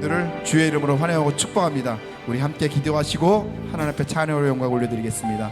분들을 주의 이름으로 환영하고 축복합니다. 우리 함께 기도하시고 하나님 앞에 찬양으로 영광 올려드리겠습니다.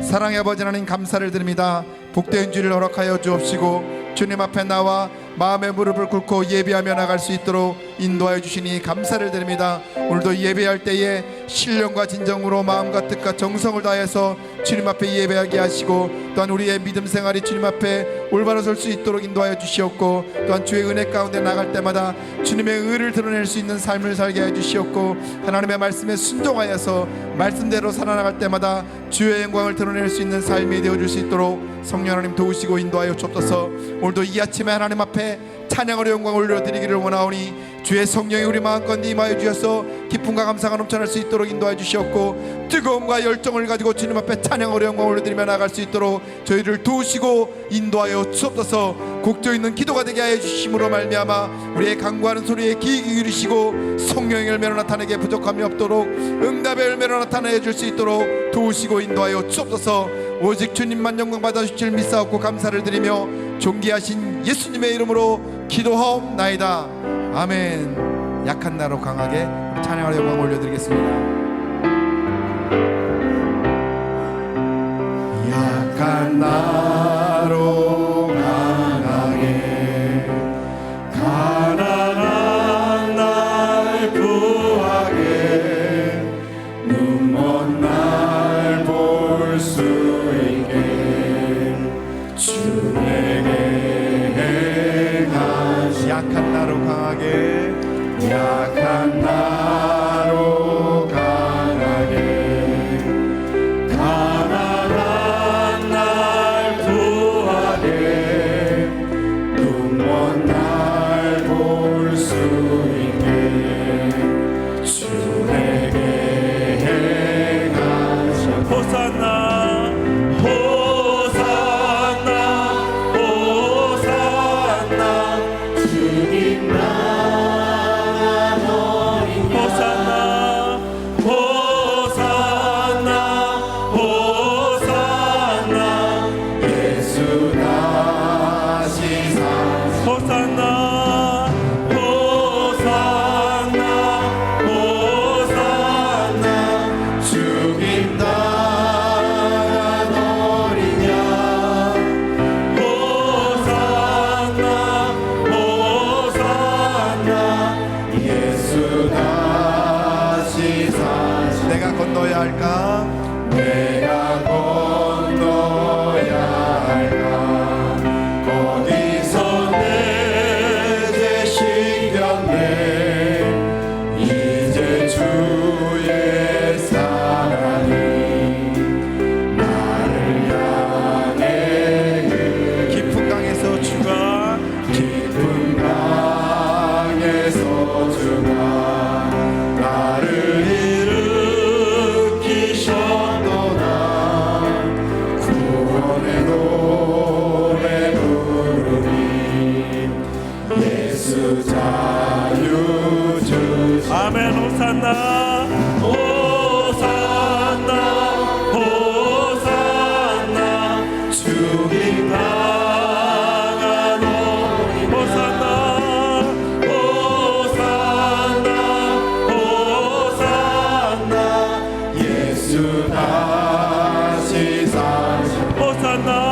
사랑의 아버지 하나님, 감사를 드립니다. 복된 주를 허락하여 주옵시고 주님 앞에 나와 마음의 무릎을 꿇고 예배하며 나갈 수 있도록 인도하여 주시니 감사를 드립니다. 오늘도 예배할 때에 신령과 진정으로 마음과 뜻과 정성을 다해서 주님 앞에 예배하게 하시고, 또한 우리의 믿음 생활이 주님 앞에 올바로 설 수 있도록 인도하여 주시옵고, 또한 주의 은혜 가운데 나갈 때마다 주님의 의를 드러낼 수 있는 삶을 살게 해 주시옵고, 하나님의 말씀에 순종하여서 말씀대로 살아나갈 때마다 주의 영광을 드러낼 수 있는 삶이 되어줄 수 있도록 성령 하나님 도우시고 인도하여 주옵소서. 오늘도 이 아침에 하나님 앞에 찬양으로 영광을 올려드리기를 원하오니 주의 성령이 우리 마음껏 임하여 주셔서 기쁨과 감사가 넘쳐날 수 있도록 인도하여 주시옵고, 뜨거움과 열정을 가지고 주님 앞에 찬양으로 영광을 올려드리며 나갈 수 있도록 저희를 도우시고 인도하여 주옵소서. 곡조 있는 기도가 되게 하여 주심으로 말미암아 우리의 간구하는 소리에 귀 기울이시고 성령의 열매로 나타내게 부족함이 없도록 응답의 열매로 나타내 줄 수 있도록 도우시고 인도하여 주옵소서. 오직 주님만 영광 받아주실 믿사옵고 감사를 드리며 존귀하신 예수님의 이름으로 기도하옵나이다. 아멘. 약한 나로 강하게 찬양하러 영광 올려드리겠습니다. 약한 나로 강하게 가난한 날 부하게 눈먼 날 볼 수 있게 주 내게 행하시. 약한 나로 강하게 약한 나로 강하게 가난한 날 구하게 눈먼 날 볼 수 있게 주 내게 행하시. 호산나 호산나 호산나 주님 내가 건너야 할까? 내가 건너야 할까? 거기서 내 죄 씻겼네. 이제 주의 사랑이 나를 향해 깊은 강에서 주가 깊은 강에서 주가 나를 아멘. 호산나 호산나 호산나 주님 강하노니. 호산나 호산나 호산나 예수 다시 사시. 호산나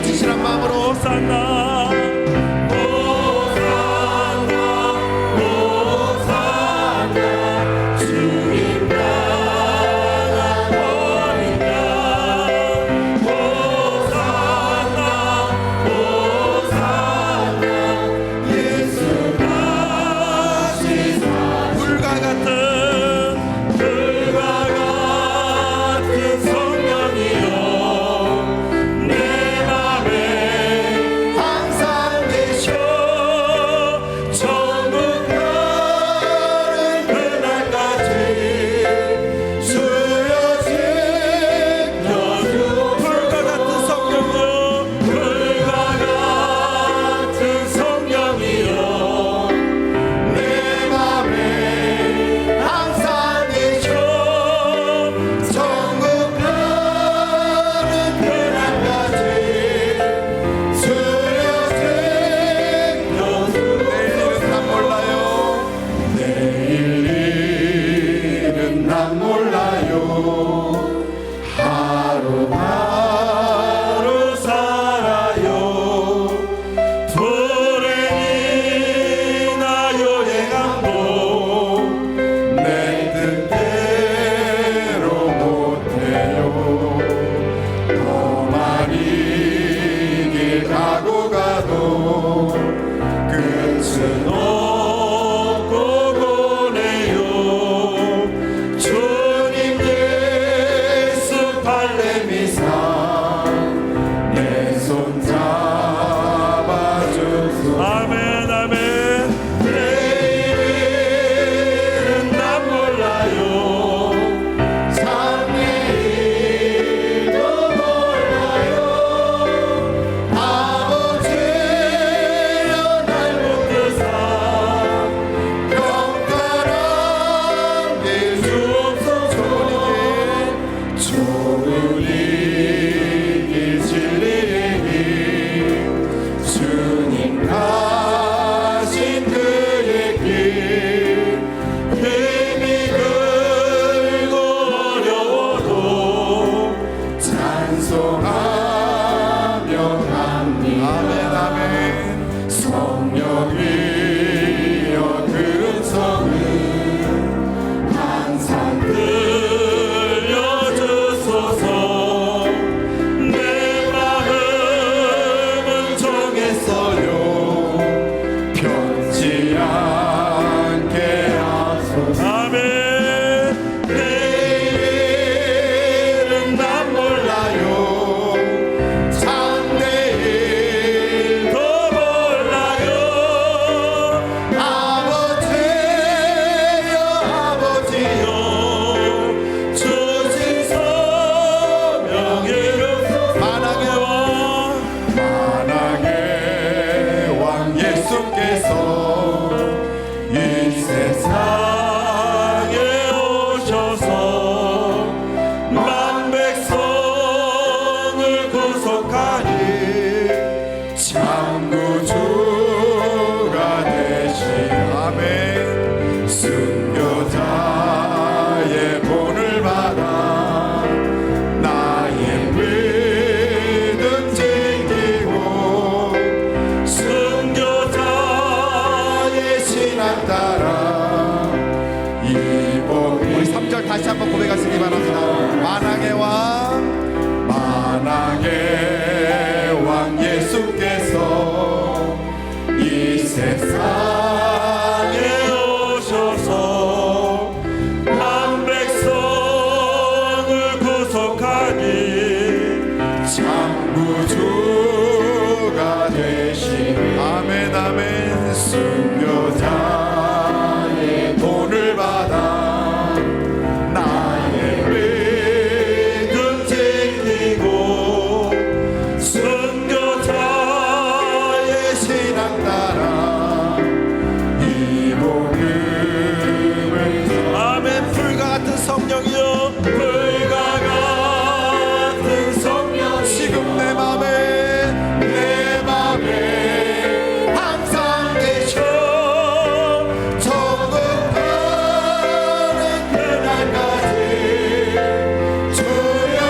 진실한 마음으로 호산나 호산나 호산나 주님 나가버리냐. 호산나 호산나 예수 다시 사시. 불과 같은 성령이여 길 진리의 길 주님 가신 그의 길 힘이 들고 어려워도 찬송하며 갑니다. 아멘 아멘. 성령이여 그 음성을 항상 들려주소서. 내 마음은 정했어요. 변치 않게 하소서. 아멘. 내일은 난 몰라요. 장래일도 몰라요. 아버지여 아버지여 주신 성령의 만왕의 왕 예수께서 이 세상에 오셔서 만 백성을 구속하니 참 구주가 되신 아멘. 순교자의 본을 받아 나의 믿음 지키고 순교자의 신앙 따라 이번 우리 3절 다시 한번 고백하시기 바랍니다. 만왕의 왕 예수께서 이 세상에 오셔서 만 백성을 구속하니 참 구주가 되시니 아멘 아멘. 순교자의 본을 받아 나의 믿음 지키고 순교자의 신앙 따라 이 복음을 아멘. 불과 같은 성령이여 불과 같은 성령 지금 내 맘에 항상 계셔. 천국 가는 그날까지 주여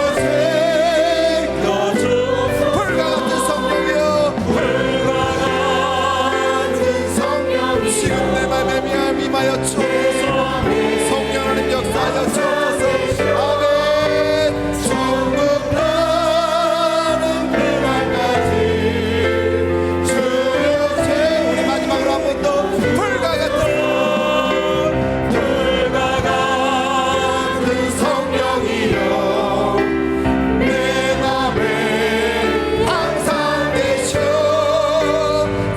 지켜주소서. 불과 같은 성령이여 불과 같은 성령이 지금 내 맘에 임하여 주소서. 성령 하나님 역사하여 주소서. 아멘. 천국 가는 그날까지 주여 우리 마지막으로 한 번 더 불과 같은 성령이여 내 맘에 항상 계셔.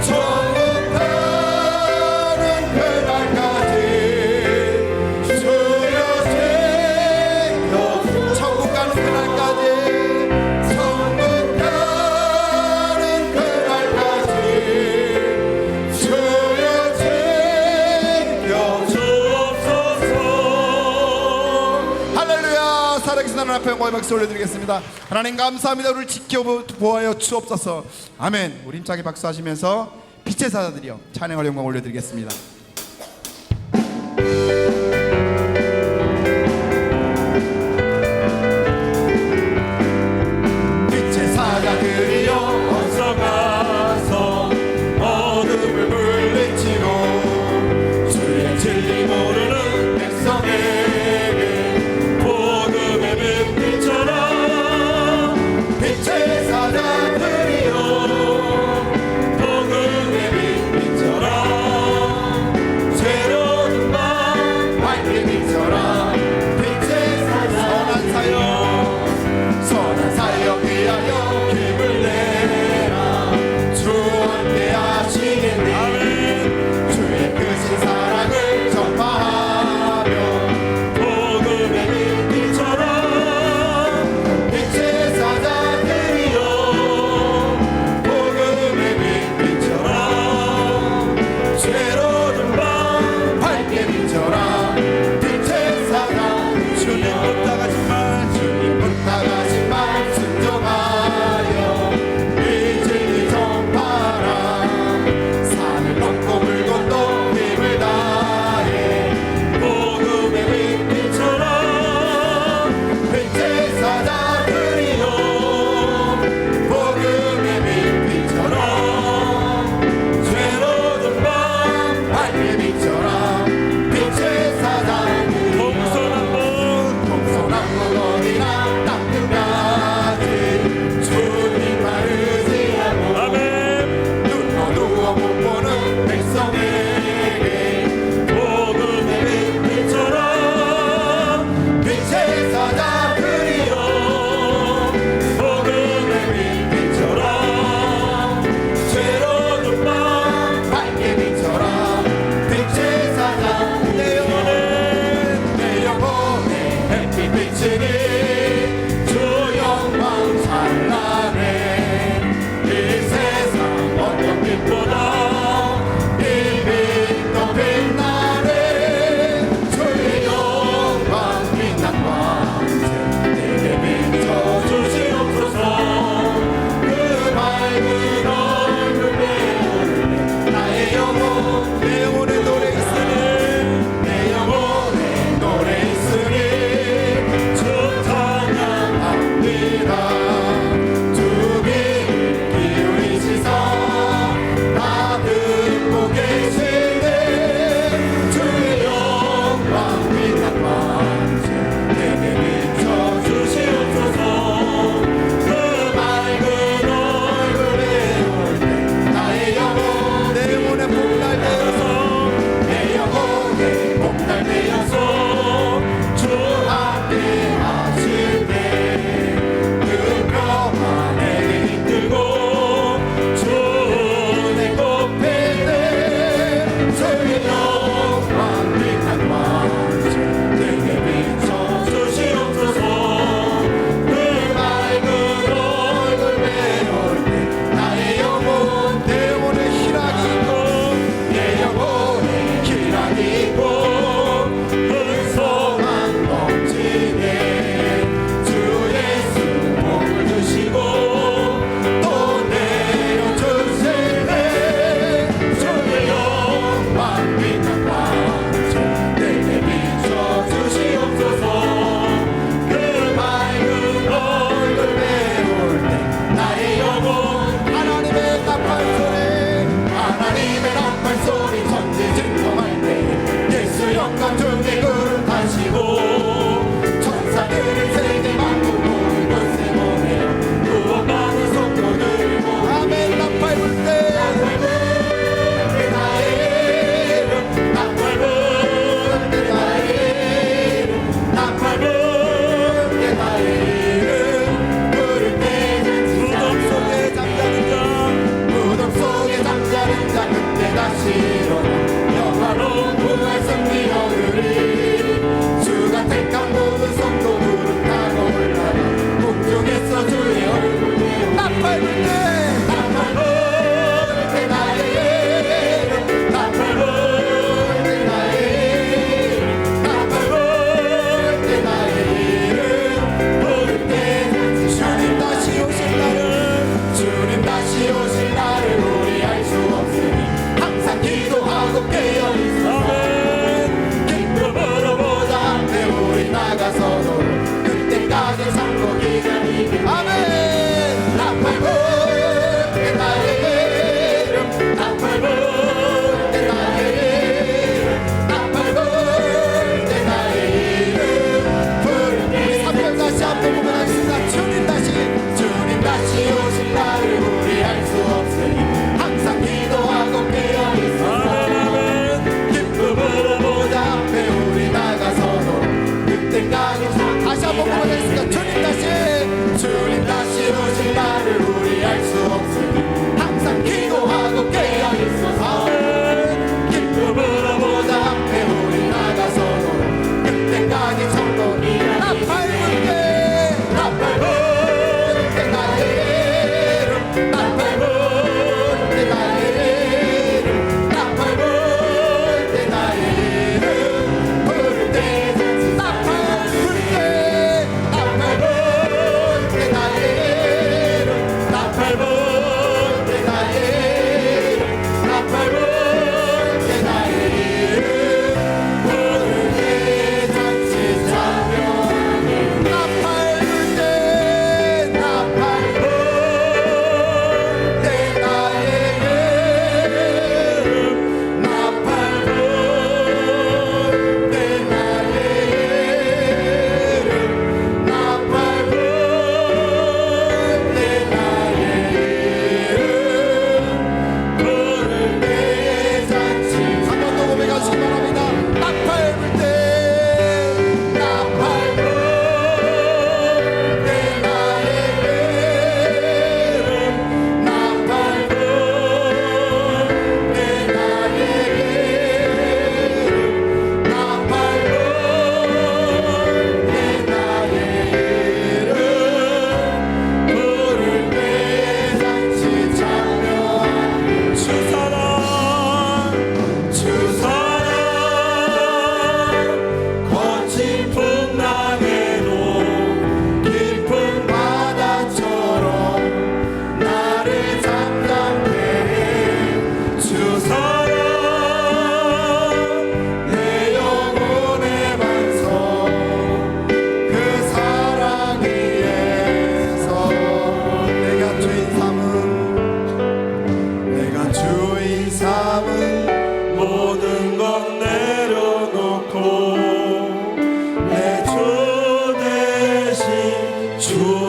천국 가는 그날까지 주여 지켜. 천국 가는 그날까지 천국 가는 그날까지 주여 지켜주옵소서. 할렐루야. 살아계신 하나님 앞에 영광의 박수 올려드리겠습니다. 하나님 감사합니다. 우리를 지켜보아여 주옵소서. 아멘. 우리 힘차게 박수하시면서 빛의 사자들이여 찬양을 영광 올려드리겠습니다. 빛의 사자들이여 어서 가서 어둠을 물리치고 주의 진리 모르는 백성에게 복음의 빛비춰라. 빛의 사자들이여 복음의 빛비춰라. 새로운 말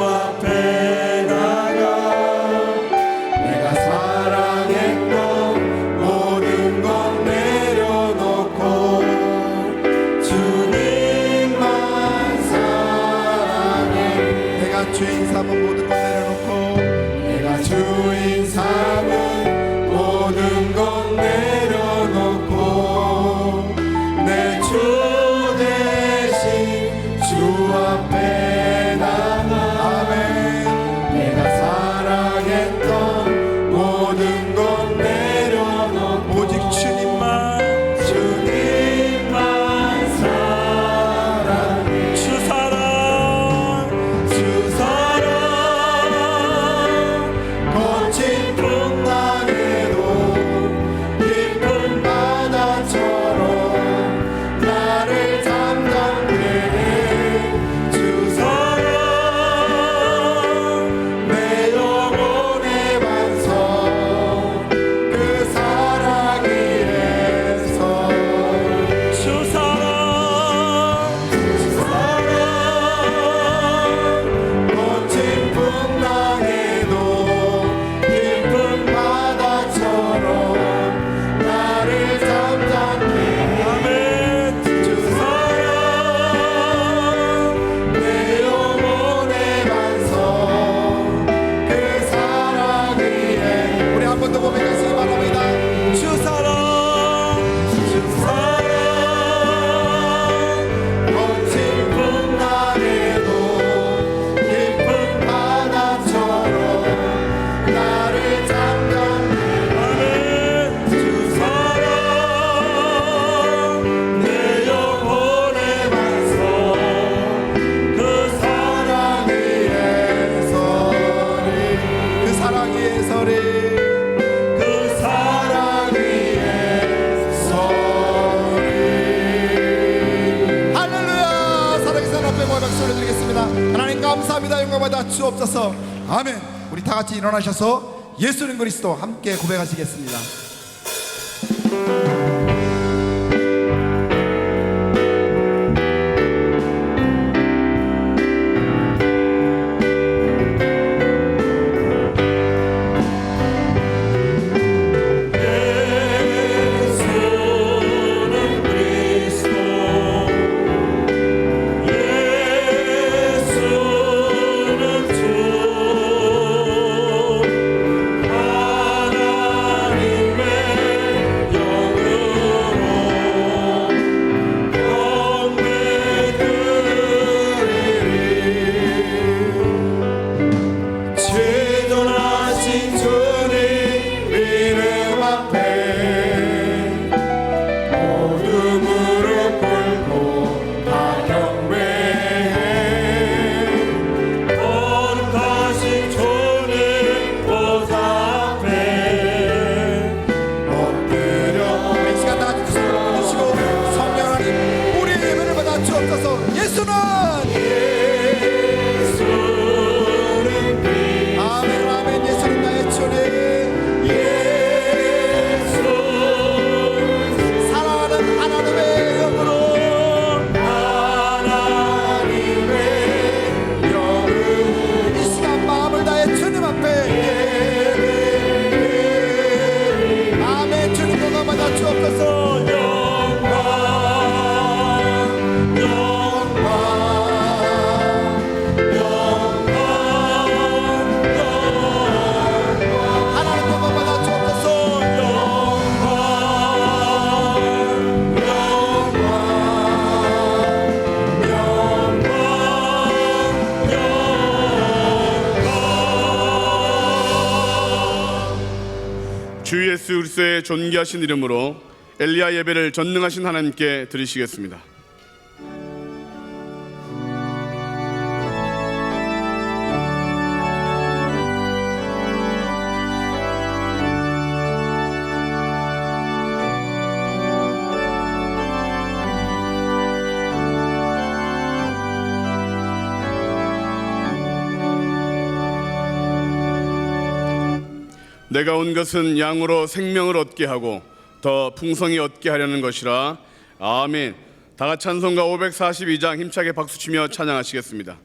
앞에 나가 내가 사랑했던 모든 것 내려놓고 주님만 사랑해. 내가 주인 삼은 모든 것 내려놓고 내가 주인 삼은 모든 것 내려놓고 내 주 대신 주 앞에 나가 아멘. 내가 사랑했던 모든 것 내려놓고 오직 주님만 사랑해. 주 사랑 거친 풍랑에도 깊은 바다처럼 나를 잠잠케 해. 주 사랑 내 영혼의 반석 그 사랑 위에서 주 사랑 거친 풍랑에도 깊은 바다처럼 나를 잠잠케 아멘. 주 사랑 내 영혼의 반석 그 사랑 위에 우리 한 번 더 고백하시기 바랍니다. 주 사랑 거친 풍랑에도 깊은 바다처럼 나를 잠잠케 아멘. 주 사랑 내 영혼의 반석 그 사랑 위에 서리 그 사랑 위에 서리 그 사랑 위에 서리. 할렐루야. 살아계신 앞에 모여 박수 올려드리겠습니다. 하나님 감사합니다. 영광받아 주옵소서. 아멘. 우리 다 같이 일어나셔서 예수는 그리스도 함께 고백하시겠습니다. 예수는 그리스도 예수는 주 하나님의 주 예수 그리스도의 존귀하신 이름으로 엘리야 예배를 전능하신 하나님께 드리시겠습니다. 내가 온 것은 양으로 생명을 얻게 하고 더 풍성히 얻게 하려는 것이라. 아멘. 다같이 찬송가 542장 힘차게 박수치며 찬양하시겠습니다.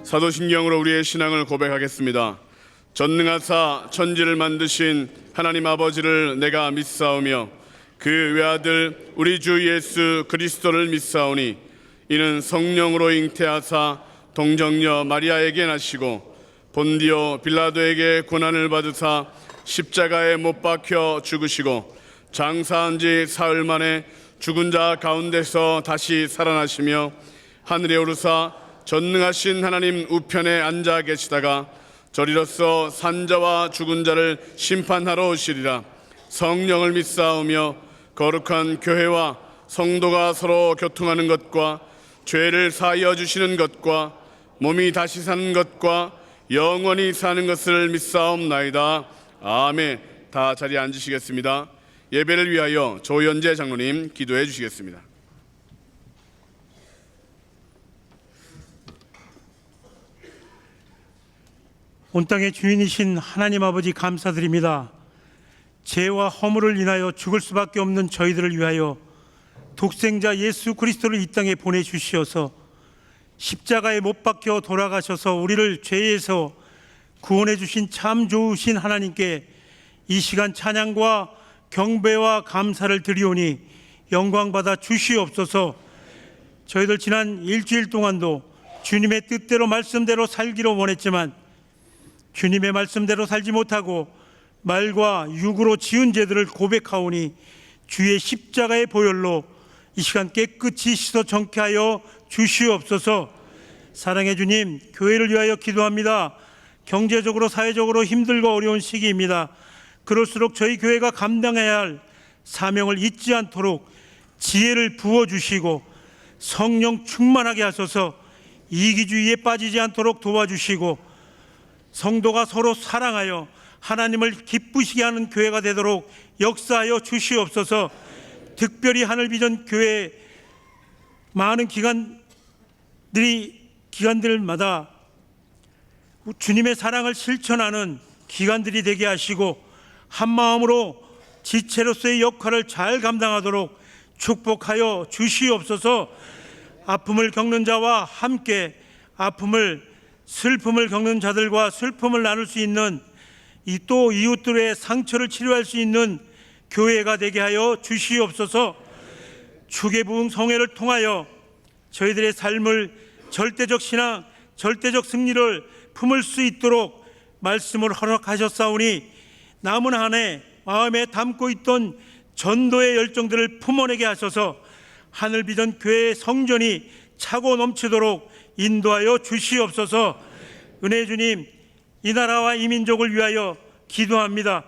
사도신경으로 우리의 신앙을 고백하겠습니다. 전능하사 천지를 만드신 하나님 아버지를 내가 믿사오며 그 외아들 우리 주 예수 그리스도를 믿사오니 이는 성령으로 잉태하사 동정녀 마리아에게 나시고 본디오 빌라도에게 고난을 받으사 십자가에 못 박혀 죽으시고 장사한 지 사흘 만에 죽은 자 가운데서 다시 살아나시며 하늘에 오르사 전능하신 하나님 우편에 앉아 계시다가 저리로서 산자와 죽은 자를 심판하러 오시리라. 성령을 믿사오며 거룩한 교회와 성도가 서로 교통하는 것과 죄를 사하여 주시는 것과 몸이 다시 사는 것과 영원히 사는 것을 믿사옵나이다. 아멘. 다 자리에 앉으시겠습니다. 예배를 위하여 조연재 장로님 기도해 주시겠습니다. 온 땅의 주인이신 하나님 아버지 감사드립니다. 죄와 허물을 인하여 죽을 수밖에 없는 저희들을 위하여 독생자 예수 그리스도를 이 땅에 보내주시어서 십자가에 못 박혀 돌아가셔서 우리를 죄에서 구원해 주신 참 좋으신 하나님께 이 시간 찬양과 경배와 감사를 드리오니 영광받아 주시옵소서. 저희들 지난 일주일 동안도 주님의 뜻대로 말씀대로 살기로 원했지만 주님의 말씀대로 살지 못하고 말과 육으로 지은 죄들을 고백하오니 주의 십자가의 보혈로 이 시간 깨끗이 씻어 정케 하여 주시옵소서. 사랑의 주님, 교회를 위하여 기도합니다. 경제적으로 사회적으로 힘들고 어려운 시기입니다. 그럴수록 저희 교회가 감당해야 할 사명을 잊지 않도록 지혜를 부어주시고 성령 충만하게 하소서. 이기주의에 빠지지 않도록 도와주시고 성도가 서로 사랑하여 하나님을 기쁘시게 하는 교회가 되도록 역사하여 주시옵소서. 특별히 하늘비전 교회 많은 기관들마다 주님의 사랑을 실천하는 기관들이 되게 하시고 한마음으로 지체로서의 역할을 잘 감당하도록 축복하여 주시옵소서. 아픔을 겪는 자와 함께 슬픔을 겪는 자들과 슬픔을 나눌 수 있는 또 이웃들의 상처를 치료할 수 있는 교회가 되게 하여 주시옵소서. 주계부흥 성회를 통하여 저희들의 삶을 절대적 신앙, 절대적 승리를 품을 수 있도록 말씀을 허락하셨사오니 남은 한 해 마음에 담고 있던 전도의 열정들을 품어내게 하셔서 하늘비전 교회의 성전이 차고 넘치도록 인도하여 주시옵소서. 은혜의 주님, 이 나라와 이 민족을 위하여 기도합니다.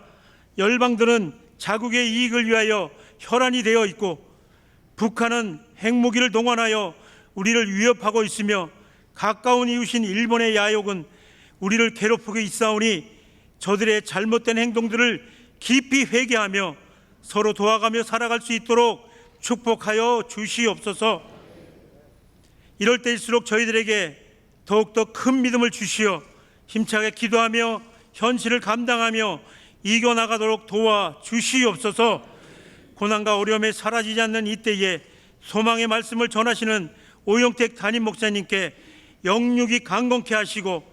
열방들은 자국의 이익을 위하여 혈안이 되어 있고 북한은 핵무기를 동원하여 우리를 위협하고 있으며 가까운 이웃인 일본의 야욕은 우리를 괴롭히고 있사오니 저들의 잘못된 행동들을 깊이 회개하며 서로 도와가며 살아갈 수 있도록 축복하여 주시옵소서. 이럴 때일수록 저희들에게 더욱더 큰 믿음을 주시어 힘차게 기도하며 현실을 감당하며 이겨나가도록 도와주시옵소서. 고난과 어려움에 사라지지 않는 이때에 소망의 말씀을 전하시는 오영택 담임 목사님께 영육이 강건케 하시고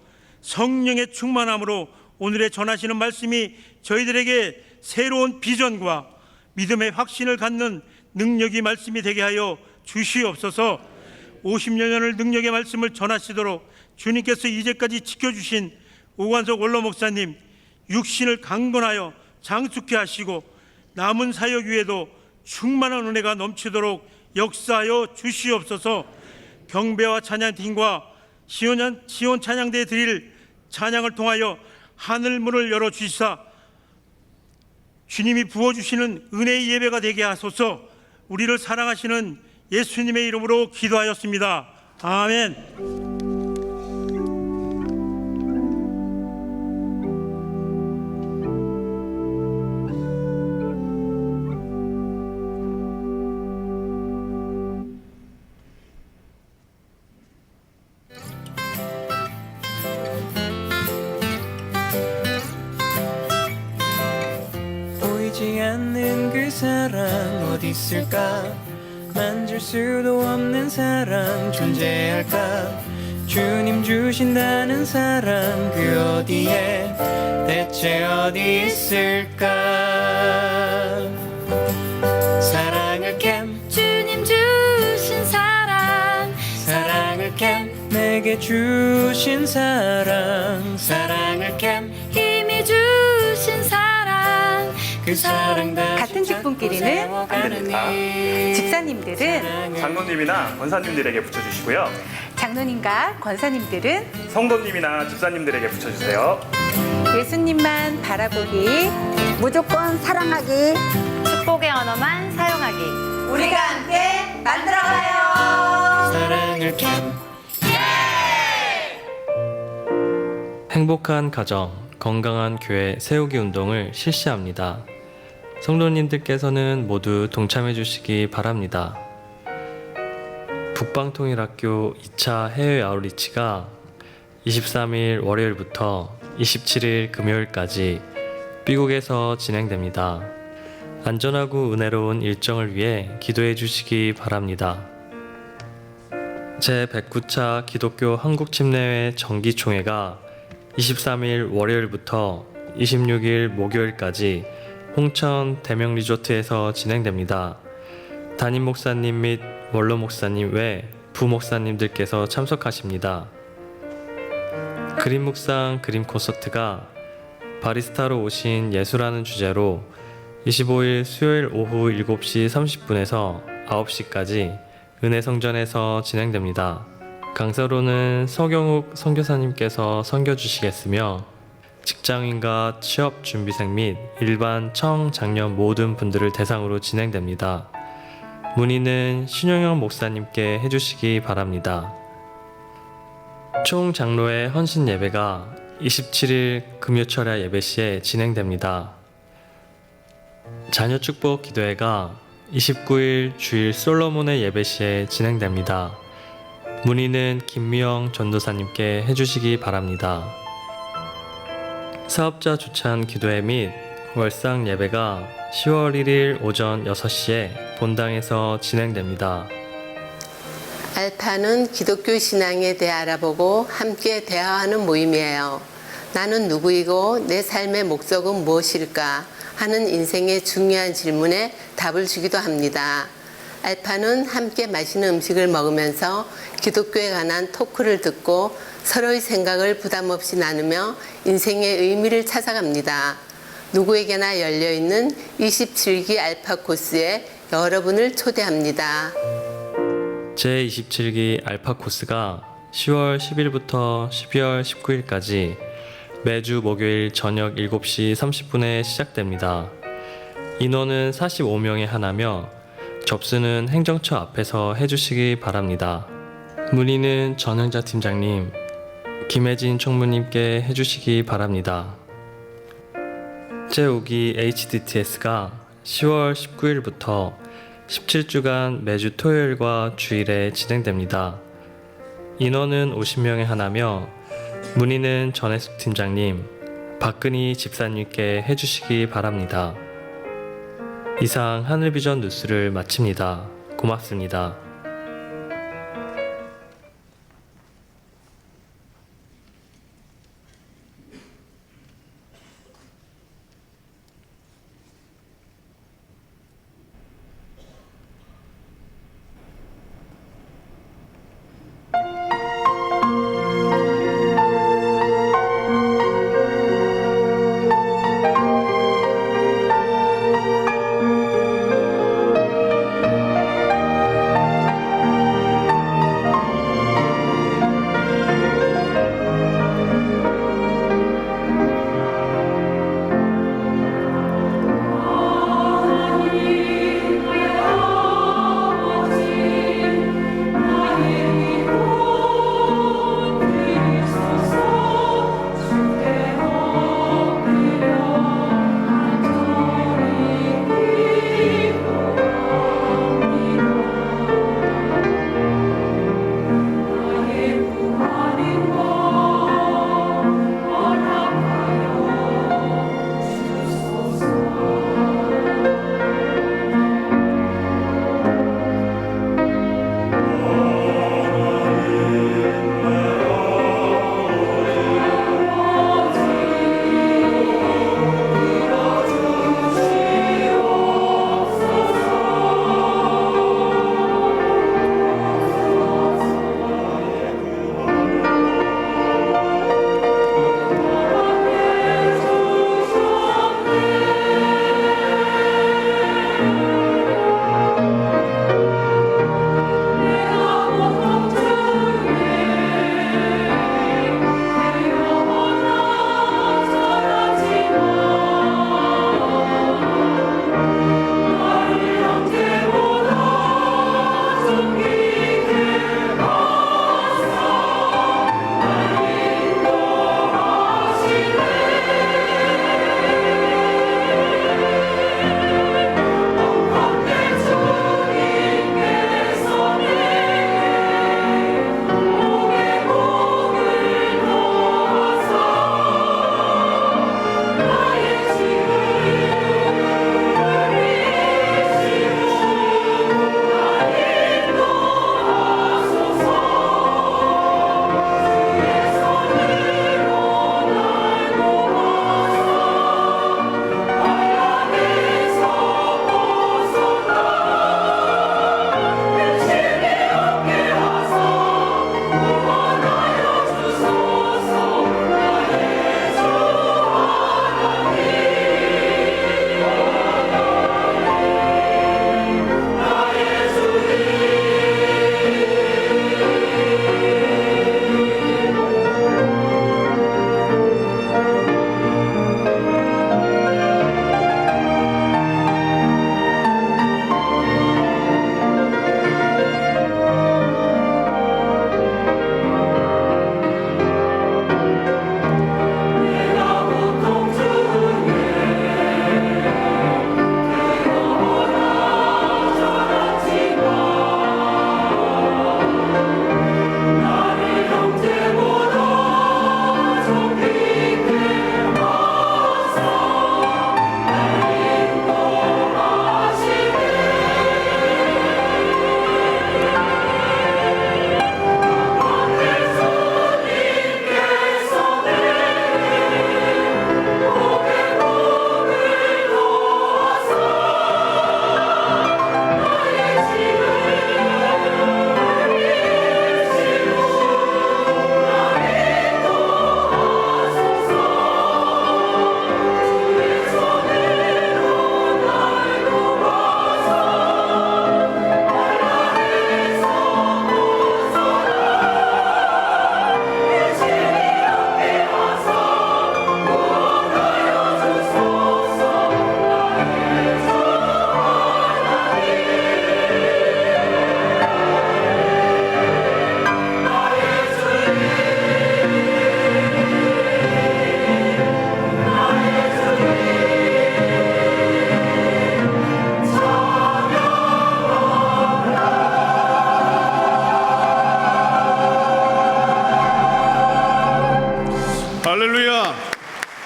성령의 충만함으로 오늘의 전하시는 말씀이 저희들에게 새로운 비전과 믿음의 확신을 갖는 능력이 말씀이 되게 하여 주시옵소서. 50여 년을 능력의 말씀을 전하시도록 주님께서 이제까지 지켜주신 오관석 원로 목사님 육신을 강건하여 장숙케 하시고 남은 사역 위에도 충만한 은혜가 넘치도록 역사하여 주시옵소서. 경배와 찬양팀과 시온 찬양대에 드릴 찬양을 통하여 하늘문을 열어주시사 주님이 부어주시는 은혜의 예배가 되게 하소서. 우리를 사랑하시는 예수님의 이름으로 기도하였습니다. 아멘. 보이지 않는 그 사랑 어디 있을까? 만질 수도 없는 사랑 존재할까? 주님 주신다는 사랑 그 어디에 대체 어디 있을까. 사랑을 캠 주님 주신 사랑 사랑을 캠 내게 주신 사랑 사랑을 캠 힘이 주신 사랑 그 사랑 같은 직분끼리는 집사님들은 장로님이나 권사님들에게 붙여주시고요. 장로님과 권사님들은 성도님이나 집사님들에게 붙여주세요. 예수님만 바라보기, 무조건 사랑하기, 축복의 언어만 사용하기. 우리가 함께 만들어가요. 사랑을 캠 행복한 가정, 건강한 교회 세우기 운동을 실시합니다. 성도님들께서는 모두 동참해 주시기 바랍니다. 북방통일학교 2차 해외 아웃리치가 23일 월요일부터 27일 금요일까지 미국에서 진행됩니다. 안전하고 은혜로운 일정을 위해 기도해 주시기 바랍니다. 제109차 기독교 한국침례회 정기총회가 23일 월요일부터 26일 목요일까지 홍천 대명리조트에서 진행됩니다. 담임 목사님 및 원로 목사님 외 부목사님들께서 참석하십니다. 그림 묵상 그림 콘서트가 바리스타로 오신 예수라는 주제로 25일 수요일 오후 7시 30분에서 9시까지 은혜성전에서 진행됩니다. 강사로는 서경욱 선교사님께서 선교 주시겠으며 직장인과 취업 준비생 및 일반 청장년 모든 분들을 대상으로 진행됩니다. 문의는 신용영 목사님께 해주시기 바랍니다. 총 장로의 헌신 예배가 27일 금요철야 예배 시에 진행됩니다. 자녀 축복 기도회가 29일 주일 솔로몬의 예배 시에 진행됩니다. 문의는 김미영 전도사님께 해주시기 바랍니다. 사업자 주찬 기도회 및 월상 예배가 10월 1일 오전 6시에 본당에서 진행됩니다. 알파는 기독교 신앙에 대해 알아보고 함께 대화하는 모임이에요. 나는 누구이고 내 삶의 목적은 무엇일까 하는 인생의 중요한 질문에 답을 주기도 합니다. 알파는 함께 맛있는 음식을 먹으면서 기독교에 관한 토크를 듣고 서로의 생각을 부담 없이 나누며 인생의 의미를 찾아갑니다. 누구에게나 열려있는 27기 알파 코스에 여러분을 초대합니다. 제27기 알파 코스가 10월 10일부터 12월 19일까지 매주 목요일 저녁 7시 30분에 시작됩니다. 인원은 45명에 하나며 접수는 행정처 앞에서 해주시기 바랍니다. 문의는 전영자 팀장님, 김혜진 총무님께 해주시기 바랍니다. 제5기 HDTS가 10월 19일부터 17주간 매주 토요일과 주일에 진행됩니다. 인원은 50명에 하나며 문의는 전혜숙 팀장님, 박근희 집사님께 해주시기 바랍니다. 이상 하늘비전 뉴스를 마칩니다. 고맙습니다.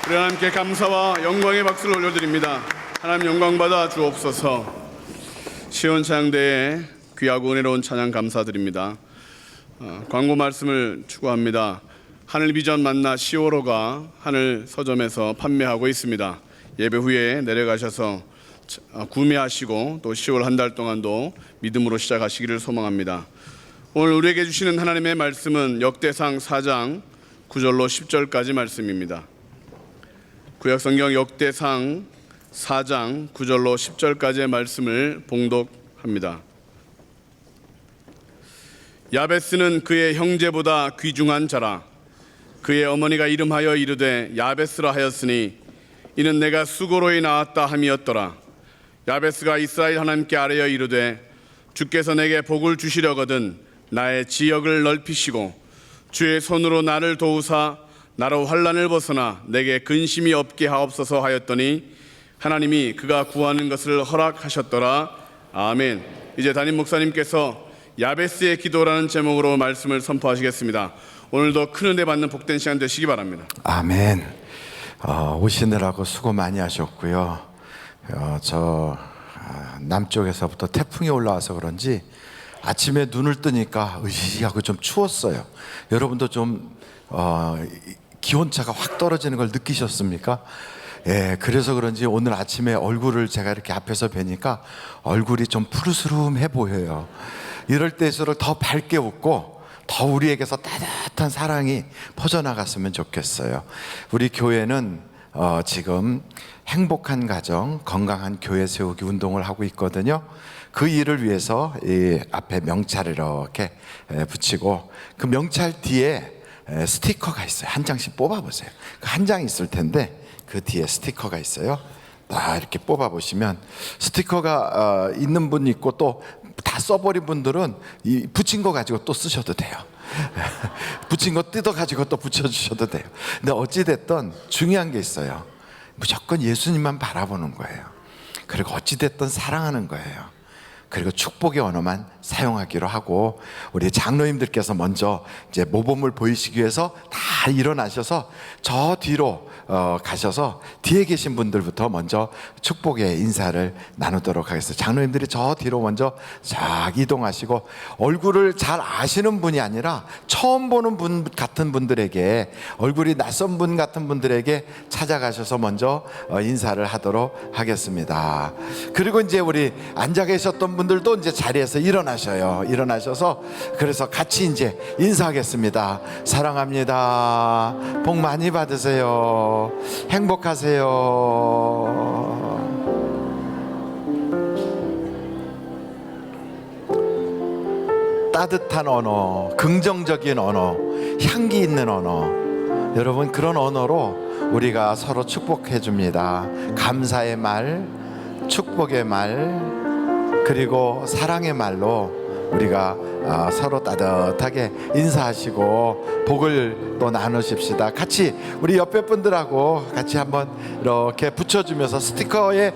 우리 하나님께 감사와 영광의 박수를 올려드립니다. 하나님 영광 받아 주옵소서. 시온찬양대에 귀하고 은혜로운 찬양 감사드립니다. 광고 말씀을 추구합니다. 하늘비전 만나 10월호가 하늘 서점에서 판매하고 있습니다. 예배 후에 내려가셔서 구매하시고 또 10월 한 달 동안도 믿음으로 시작하시기를 소망합니다. 오늘 우리에게 주시는 하나님의 말씀은 역대상 4장 9절로 10절까지 말씀입니다. 구약성경 역대상 4장 9절로 10절까지의 말씀을 봉독합니다. 야베스는 그의 형제보다 귀중한 자라. 그의 어머니가 이름하여 이르되 야베스라 하였으니 이는 내가 수고로이 낳았다 함이었더라. 야베스가 이스라엘 하나님께 아뢰어 이르되 주께서 내게 복을 주시려거든 나의 지역을 넓히시고 주의 손으로 나를 도우사 나로 환난을 벗어나 내게 근심이 없게 하옵소서 하였더니 하나님이 그가 구하는 것을 허락하셨더라. 아멘. 이제 담임 목사님께서 야베스의 기도라는 제목으로 말씀을 선포하시겠습니다. 오늘도 큰 은혜 받는 복된 시간 되시기 바랍니다. 아멘. 오시느라고 수고 많이 하셨고요. 남쪽에서부터 태풍이 올라와서 그런지 아침에 눈을 뜨니까 으시하고 좀 추웠어요. 여러분도 좀 기온차가 확 떨어지는 걸 느끼셨습니까? 예, 그래서 그런지 오늘 아침에 얼굴을 제가 이렇게 앞에서 뵈니까 얼굴이 좀 푸르스름해 보여요. 이럴 때일수록 더 밝게 웃고 더 우리에게서 따뜻한 사랑이 퍼져나갔으면 좋겠어요. 우리 교회는 지금 행복한 가정, 건강한 교회 세우기 운동을 하고 있거든요. 그 일을 위해서 이 앞에 명찰을 이렇게 붙이고 그 명찰 뒤에 스티커가 있어요. 한 장씩 뽑아보세요. 한 장 있을 텐데 그 뒤에 스티커가 있어요. 딱 이렇게 뽑아보시면 스티커가 있는 분 있고 또 다 써버린 분들은 이 붙인 거 가지고 또 쓰셔도 돼요. 붙인 거 뜯어가지고 또 붙여주셔도 돼요. 근데 어찌됐든 중요한 게 있어요. 무조건 예수님만 바라보는 거예요. 그리고 어찌됐든 사랑하는 거예요. 그리고 축복의 언어만 사용하기로 하고 우리 장로님들께서 먼저 이제 모범을 보이시기 위해서 다 일어나셔서 저 뒤로 가셔서 뒤에 계신 분들부터 먼저 축복의 인사를 나누도록 하겠습니다. 장로님들이 저 뒤로 먼저 쫙 이동하시고 얼굴을 잘 아시는 분이 아니라 처음 보는 분 같은 분들에게 얼굴이 낯선 분 같은 분들에게 찾아가셔서 먼저 인사를 하도록 하겠습니다. 그리고 이제 우리 앉아 계셨던 분들도 이제 자리에서 일어나셔서 그래서 같이 이제 인사하겠습니다. 사랑합니다. 복 많이 받으세요. 행복하세요. 따뜻한 언어, 긍정적인 언어, 향기 있는 언어. 여러분 그런 언어로 우리가 서로 축복해 줍니다. 감사의 말, 축복의 말, 그리고 사랑의 말로 우리가 서로 따뜻하게 인사하시고 복을 또 나누십시다. 같이 우리 옆에 분들하고 같이 한번 이렇게 붙여주면서 스티커에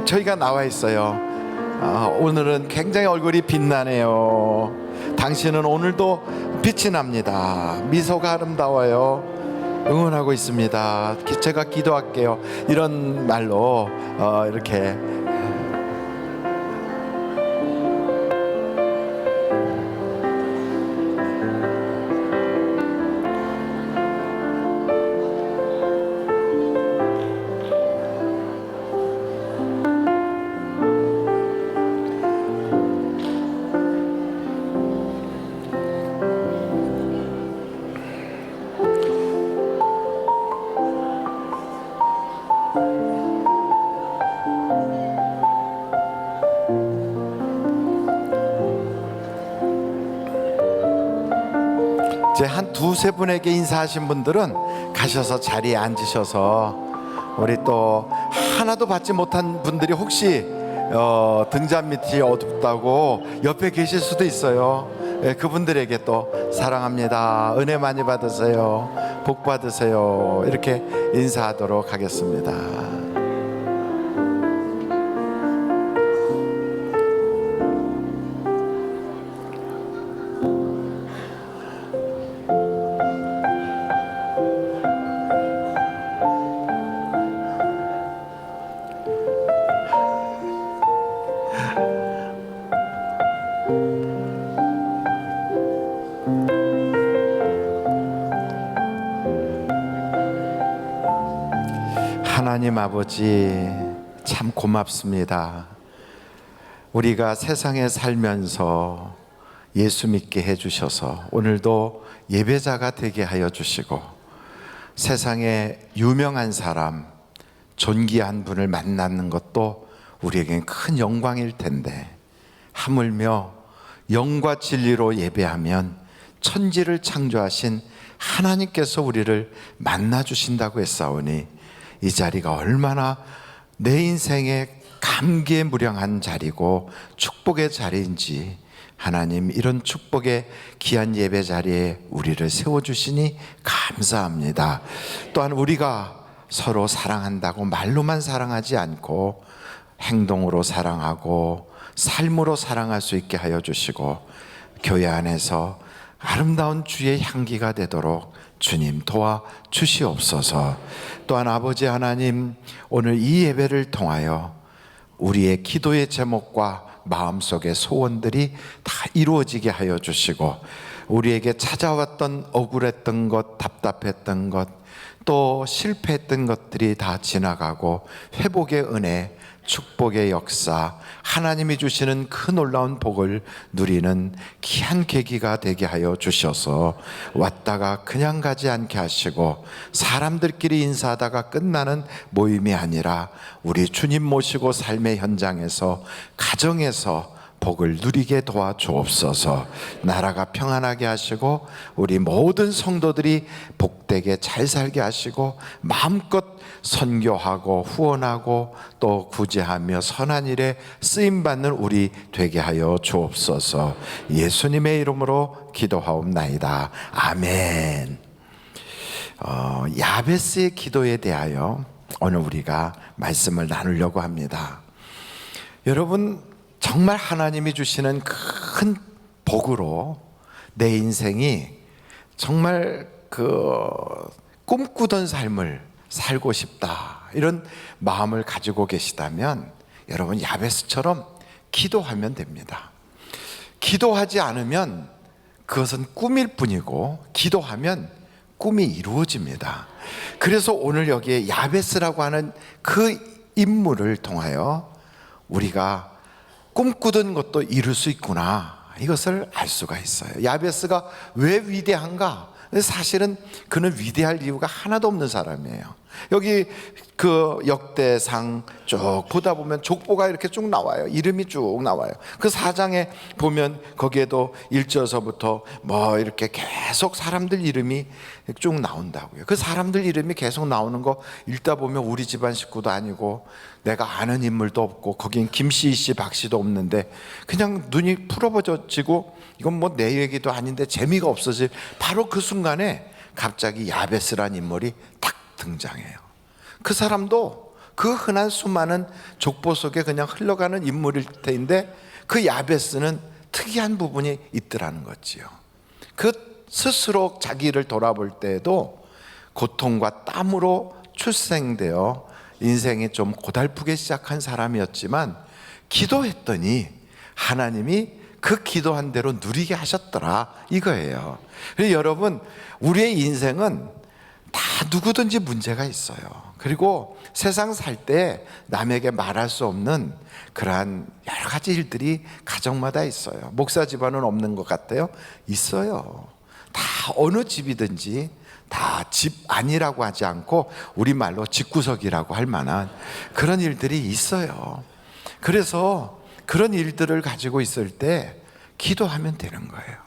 저희가 나와 있어요. 오늘은 굉장히 얼굴이 빛나네요. 당신은 오늘도 빛이 납니다. 미소가 아름다워요. 응원하고 있습니다. 제가 기도할게요. 이런 말로 이렇게 이제 한 두세 분에게 인사하신 분들은 가셔서 자리에 앉으셔서 우리 또 하나도 받지 못한 분들이 혹시 등잔 밑이 어둡다고 옆에 계실 수도 있어요. 그분들에게 또 사랑합니다. 은혜 많이 받으세요. 복 받으세요. 이렇게 인사하도록 하겠습니다. 하나님 아버지 참 고맙습니다. 우리가 세상에 살면서 예수 믿게 해주셔서 오늘도 예배자가 되게 하여 주시고 세상에 유명한 사람, 존귀한 분을 만나는 것도 우리에겐 큰 영광일 텐데 하물며 영과 진리로 예배하면 천지를 창조하신 하나님께서 우리를 만나 주신다고 했사오니 이 자리가 얼마나 내 인생의 감기에 무량한 자리고 축복의 자리인지 하나님 이런 축복의 귀한 예배 자리에 우리를 세워주시니 감사합니다. 또한 우리가 서로 사랑한다고 말로만 사랑하지 않고 행동으로 사랑하고 삶으로 사랑할 수 있게 하여 주시고 교회 안에서 아름다운 주의 향기가 되도록 주님 도와 주시옵소서. 또한 아버지 하나님 오늘 이 예배를 통하여 우리의 기도의 제목과 마음속의 소원들이 다 이루어지게 하여 주시고 우리에게 찾아왔던 억울했던 것, 답답했던 것, 또 실패했던 것들이 다 지나가고 회복의 은혜, 축복의 역사, 하나님이 주시는 그 놀라운 복을 누리는 귀한 계기가 되게 하여 주셔서 왔다가 그냥 가지 않게 하시고 사람들끼리 인사하다가 끝나는 모임이 아니라 우리 주님 모시고 삶의 현장에서 가정에서 복을 누리게 도와주옵소서. 나라가 평안하게 하시고 우리 모든 성도들이 복되게 잘 살게 하시고 마음껏 선교하고 후원하고 또 구제하며 선한 일에 쓰임받는 우리 되게 하여 주옵소서. 예수님의 이름으로 기도하옵나이다. 아멘. 야베스의 기도에 대하여 오늘 우리가 말씀을 나누려고 합니다. 여러분 정말 하나님이 주시는 큰 복으로 내 인생이 정말 꿈꾸던 삶을 살고 싶다 이런 마음을 가지고 계시다면 여러분 야베스처럼 기도하면 됩니다. 기도하지 않으면 그것은 꿈일 뿐이고 기도하면 꿈이 이루어집니다. 그래서 오늘 여기에 야베스라고 하는 그 인물을 통하여 우리가 꿈꾸던 것도 이룰 수 있구나 이것을 알 수가 있어요. 야베스가 왜 위대한가? 사실은 그는 위대할 이유가 하나도 없는 사람이에요. 여기 그 역대상 쭉 보다 보면 족보가 이렇게 쭉 나와요. 이름이 쭉 나와요. 그 4장에 보면 거기에도 1절서부터 뭐 이렇게 계속 사람들 이름이 쭉 나온다고요. 그 사람들 이름이 계속 나오는 거 읽다 보면 우리 집안 식구도 아니고 내가 아는 인물도 없고 거긴 김씨, 이씨, 박씨도 없는데 그냥 눈이 풀어버져지고 이건 뭐 내 얘기도 아닌데 재미가 없어질 바로 그 순간에 갑자기 야베스란 인물이 딱 등장해요. 그 사람도 그 흔한 수많은 족보 속에 그냥 흘러가는 인물일 텐데 그 야베스는 특이한 부분이 있더라는 거지요. 그 스스로 자기를 돌아볼 때에도 고통과 땀으로 출생되어 인생이 좀 고달프게 시작한 사람이었지만 기도했더니 하나님이 그 기도한 대로 누리게 하셨더라 이거예요. 그래서 여러분 우리의 인생은 다 누구든지 문제가 있어요. 그리고 세상 살 때 남에게 말할 수 없는 그러한 여러 가지 일들이 가정마다 있어요. 목사 집안은 없는 것 같아요? 있어요. 다 어느 집이든지 다 집 아니라고 하지 않고 우리말로 집구석이라고 할 만한 그런 일들이 있어요. 그래서 그런 일들을 가지고 있을 때 기도하면 되는 거예요.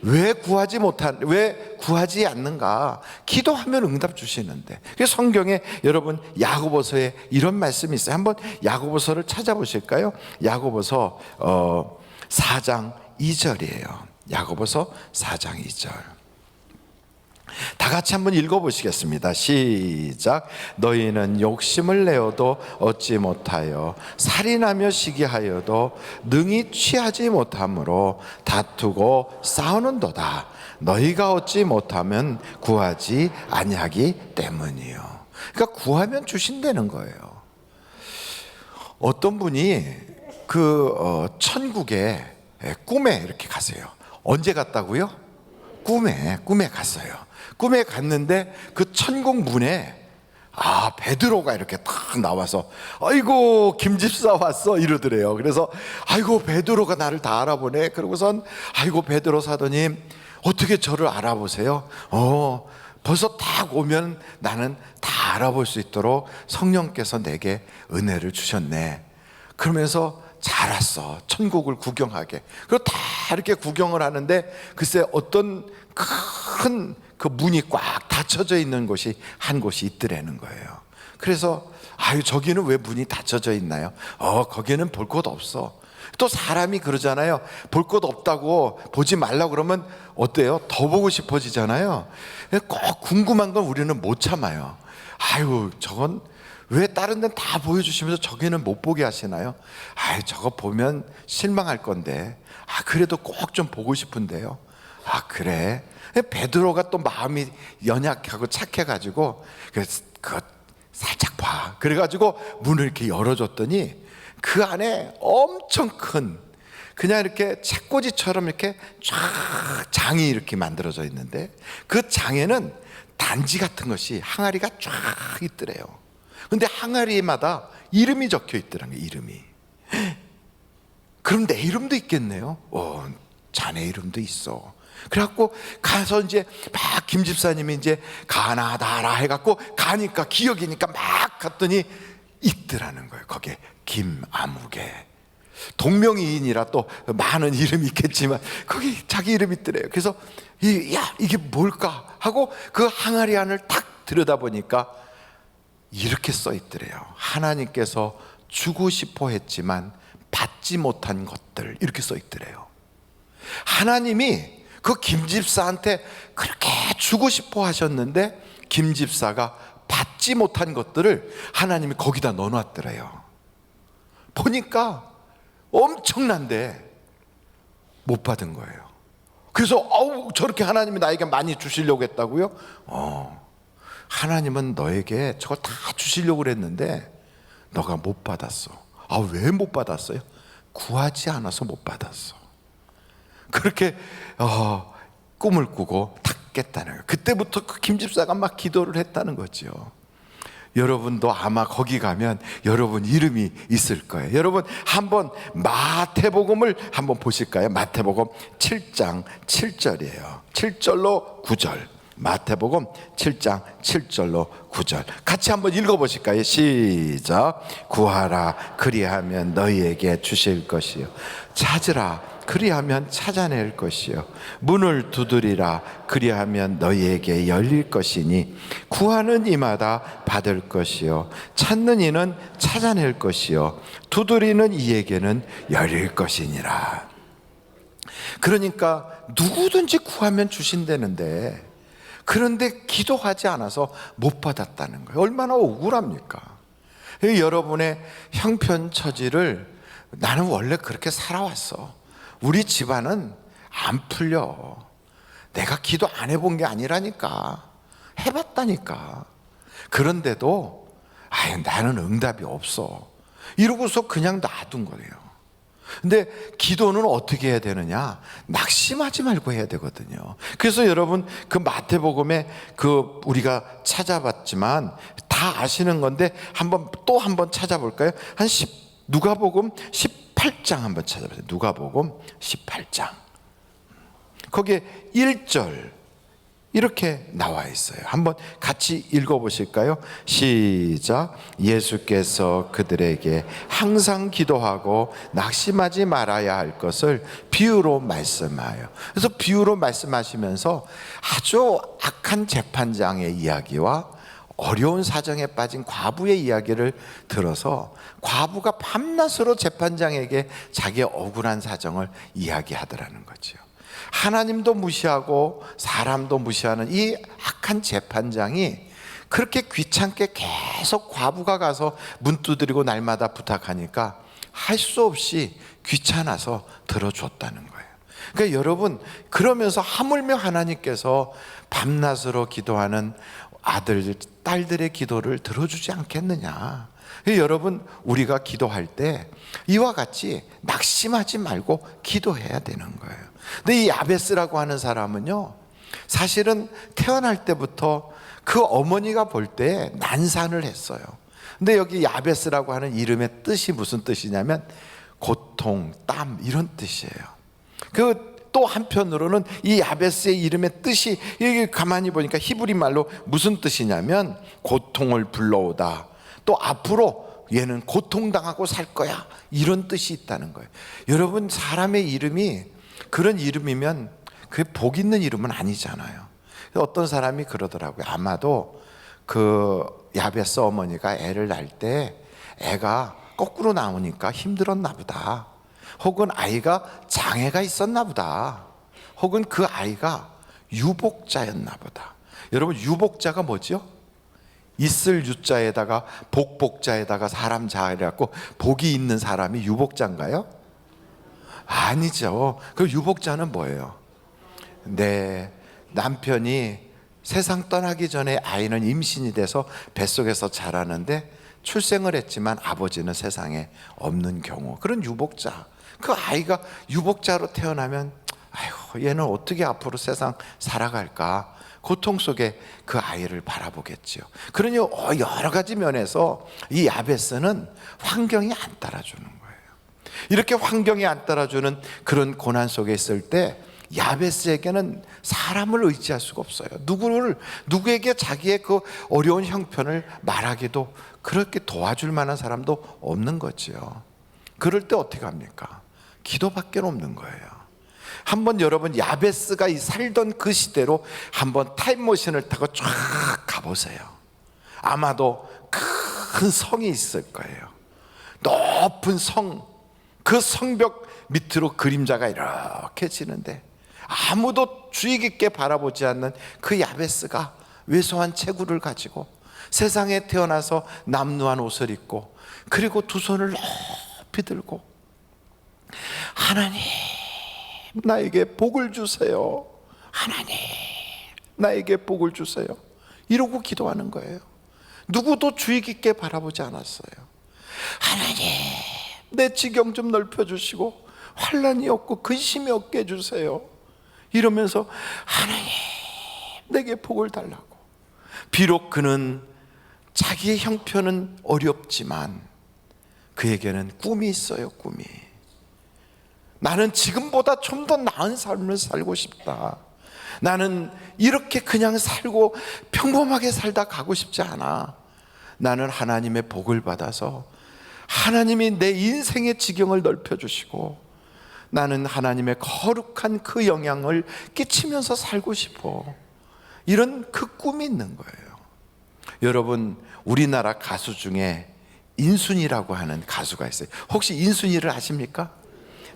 왜 구하지 않는가? 기도하면 응답 주시는데. 그래서 성경에 여러분 야고보서에 이런 말씀이 있어요. 한번 야고보서를 찾아보실까요? 야고보서 4장 2절이에요. 야고보서 4장 2절. 다 같이 한번 읽어보시겠습니다. 시작. 너희는 욕심을 내어도 얻지 못하여 살인하며 시기하여도 능히 취하지 못하므로 다투고 싸우는도다. 너희가 얻지 못하면 구하지 아니하기 때문이요. 그러니까 구하면 주신다는 거예요. 어떤 분이 천국에 꿈에 이렇게 가세요. 언제 갔다고요? 꿈에 갔어요. 꿈에 갔는데 그 천국 문에 베드로가 이렇게 탁 나와서 아이고 김집사 왔어 이러더래요. 그래서 아이고 베드로가 나를 다 알아보네. 그러고선 아이고 베드로 사도님 어떻게 저를 알아보세요? 벌써 딱 오면 나는 다 알아볼 수 있도록 성령께서 내게 은혜를 주셨네. 그러면서 잘 왔어. 천국을 구경하게. 그리고 다 이렇게 구경을 하는데 글쎄 어떤 큰 그 문이 꽉 닫혀져 있는 곳이 한 곳이 있더라는 거예요. 그래서 저기는 왜 문이 닫혀져 있나요? 거기는 볼 것 없어. 또 사람이 그러잖아요. 볼 것 없다고 보지 말라고 그러면 어때요? 더 보고 싶어지잖아요. 꼭 궁금한 건 우리는 못 참아요. 저건 왜 다른 데는 다 보여주시면서 저기는 못 보게 하시나요? 저거 보면 실망할 건데 그래도 꼭 좀 보고 싶은데요. 그래. 베드로가 또 마음이 연약하고 착해가지고 그거 살짝 봐. 그래가지고 문을 이렇게 열어줬더니 그 안에 엄청 큰 그냥 이렇게 책꽂이처럼 이렇게 쫙 장이 이렇게 만들어져 있는데 그 장에는 단지 같은 것이 항아리가 쫙 있더래요. 근데 항아리마다 이름이 적혀 있더라는 거예요. 이름이. 그럼 내 이름도 있겠네요. 자네 이름도 있어. 그래갖고 가서 이제 막 김 집사님이 이제 가나다라 해갖고 가니까 기억이니까 막 갔더니 있더라는 거예요. 거기에 김아무개. 동명이인이라 또 많은 이름이 있겠지만 거기 자기 이름이 있더래요. 그래서 이게 뭘까 하고 그 항아리 안을 딱 들여다보니까 이렇게 써 있더래요. 하나님께서 주고 싶어 했지만 받지 못한 것들 이렇게 써 있더래요. 하나님이 그 김집사한테 그렇게 주고 싶어 하셨는데 김집사가 받지 못한 것들을 하나님이 거기다 넣어놨더래요. 보니까 엄청난데 못 받은 거예요. 그래서 저렇게 하나님이 나에게 많이 주시려고 했다고요? 하나님은 너에게 저거 다 주시려고 그랬는데 너가 못 받았어. 왜 못 받았어요? 구하지 않아서 못 받았어. 그렇게 꿈을 꾸고 탁 깼다는 거예요. 그때부터 그 김집사가 막 기도를 했다는 거죠. 여러분도 아마 거기 가면 여러분 이름이 있을 거예요. 여러분 한번 마태복음을 한번 보실까요? 마태복음 7장 7절이에요. 7절로 9절. 마태복음 7장 7절로 9절 같이 한번 읽어보실까요? 시작. 구하라 그리하면 너희에게 주실 것이요 찾으라 그리하면 찾아낼 것이요 문을 두드리라 그리하면 너희에게 열릴 것이니 구하는 이마다 받을 것이요 찾는 이는 찾아낼 것이요 두드리는 이에게는 열릴 것이니라. 그러니까 누구든지 구하면 주신다는데 그런데 기도하지 않아서 못 받았다는 거예요. 얼마나 억울합니까? 여러분의 형편처지를 나는 원래 그렇게 살아왔어. 우리 집안은 안 풀려. 내가 기도 안 해본 게 아니라니까. 해봤다니까. 그런데도 나는 응답이 없어. 이러고서 그냥 놔둔 거예요. 근데 기도는 어떻게 해야 되느냐? 낙심하지 말고 해야 되거든요. 그래서 여러분 그 마태복음에 그 우리가 찾아봤지만 다 아시는 건데 또 한번 찾아볼까요? 누가복음 18장 한번 찾아보세요. 누가복음 18장. 거기에 1절 이렇게 나와 있어요. 한번 같이 읽어보실까요? 시작. 예수께서 그들에게 항상 기도하고 낙심하지 말아야 할 것을 비유로 말씀하여. 그래서 비유로 말씀하시면서 아주 악한 재판장의 이야기와 어려운 사정에 빠진 과부의 이야기를 들어서 과부가 밤낮으로 재판장에게 자기의 억울한 사정을 이야기하더라는 거죠. 하나님도 무시하고 사람도 무시하는 이 악한 재판장이 그렇게 귀찮게 계속 과부가 가서 문 두드리고 날마다 부탁하니까 할 수 없이 귀찮아서 들어줬다는 거예요. 그러니까 여러분 그러면서 하물며 하나님께서 밤낮으로 기도하는 아들, 딸들의 기도를 들어주지 않겠느냐. 여러분 우리가 기도할 때 이와 같이 낙심하지 말고 기도해야 되는 거예요. 근데 이 야베스라고 하는 사람은요 사실은 태어날 때부터 그 어머니가 볼 때 난산을 했어요. 근데 여기 야베스라고 하는 이름의 뜻이 무슨 뜻이냐면 고통, 땀 이런 뜻이에요. 그 또 한편으로는 이 야베스의 이름의 뜻이 여기 가만히 보니까 히브리 말로 무슨 뜻이냐면 고통을 불러오다. 또 앞으로 얘는 고통당하고 살 거야. 이런 뜻이 있다는 거예요. 여러분, 사람의 이름이 그런 이름이면 그게 복 있는 이름은 아니잖아요. 어떤 사람이 그러더라고요. 아마도 그 야베스 어머니가 애를 낳을 때 애가 거꾸로 나오니까 힘들었나 보다. 혹은 아이가 장애가 있었나 보다. 혹은 그 아이가 유복자였나 보다. 여러분, 유복자가 뭐죠? 있을 유자에다가 복복자에다가 사람 자해갖고 복이 있는 사람이 유복자인가요? 아니죠. 그 유복자는 뭐예요? 내 남편이 세상 떠나기 전에 아이는 임신이 돼서 뱃속에서 자라는데 출생을 했지만 아버지는 세상에 없는 경우, 그런 유복자. 그 아이가 유복자로 태어나면 아이고, 얘는 어떻게 앞으로 세상 살아갈까, 고통 속에 그 아이를 바라보겠지요. 그러니 여러 가지 면에서 이 야베스는 환경이 안 따라주는 거예요. 이렇게 환경이 안 따라주는 그런 고난 속에 있을 때 야베스에게는 사람을 의지할 수가 없어요. 누구에게 자기의 그 어려운 형편을 말하기도, 그렇게 도와줄 만한 사람도 없는 거지요. 그럴 때 어떻게 합니까? 기도밖에 없는 거예요. 한번 여러분, 야베스가 살던 그 시대로 한번 타임머신을 타고 쫙 가보세요. 아마도 큰 성이 있을 거예요. 높은 성, 그 성벽 밑으로 그림자가 이렇게 지는데 아무도 주의 깊게 바라보지 않는 그 야베스가 왜소한 체구를 가지고 세상에 태어나서 남루한 옷을 입고, 그리고 두 손을 높이 들고 하나님, 나에게 복을 주세요. 하나님, 나에게 복을 주세요. 이러고 기도하는 거예요. 누구도 주의 깊게 바라보지 않았어요. 하나님, 내 지경 좀 넓혀주시고 환난이 없고 근심이 없게 해주세요. 이러면서 하나님, 내게 복을 달라고. 비록 그는 자기의 형편은 어렵지만 그에게는 꿈이 있어요. 꿈이. 나는 지금보다 좀 더 나은 삶을 살고 싶다. 나는 이렇게 그냥 살고 평범하게 살다 가고 싶지 않아. 나는 하나님의 복을 받아서 하나님이 내 인생의 지경을 넓혀주시고 나는 하나님의 거룩한 그 영향을 끼치면서 살고 싶어. 이런 그 꿈이 있는 거예요. 여러분, 우리나라 가수 중에 인순이라고 하는 가수가 있어요. 혹시 인순이를 아십니까?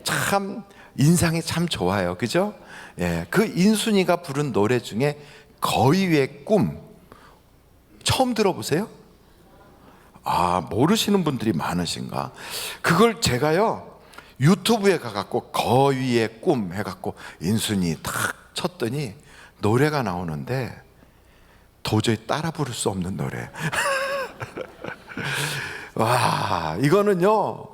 참 인상이 참 좋아요. 그죠? 예, 그 인순이가 부른 노래 중에 거위의 꿈 처음 들어보세요? 아, 모르시는 분들이 많으신가? 그걸 제가요 유튜브에 가갖고 거위의 꿈 해갖고 인순이 탁 쳤더니 노래가 나오는데 도저히 따라 부를 수 없는 노래. 와, 이거는요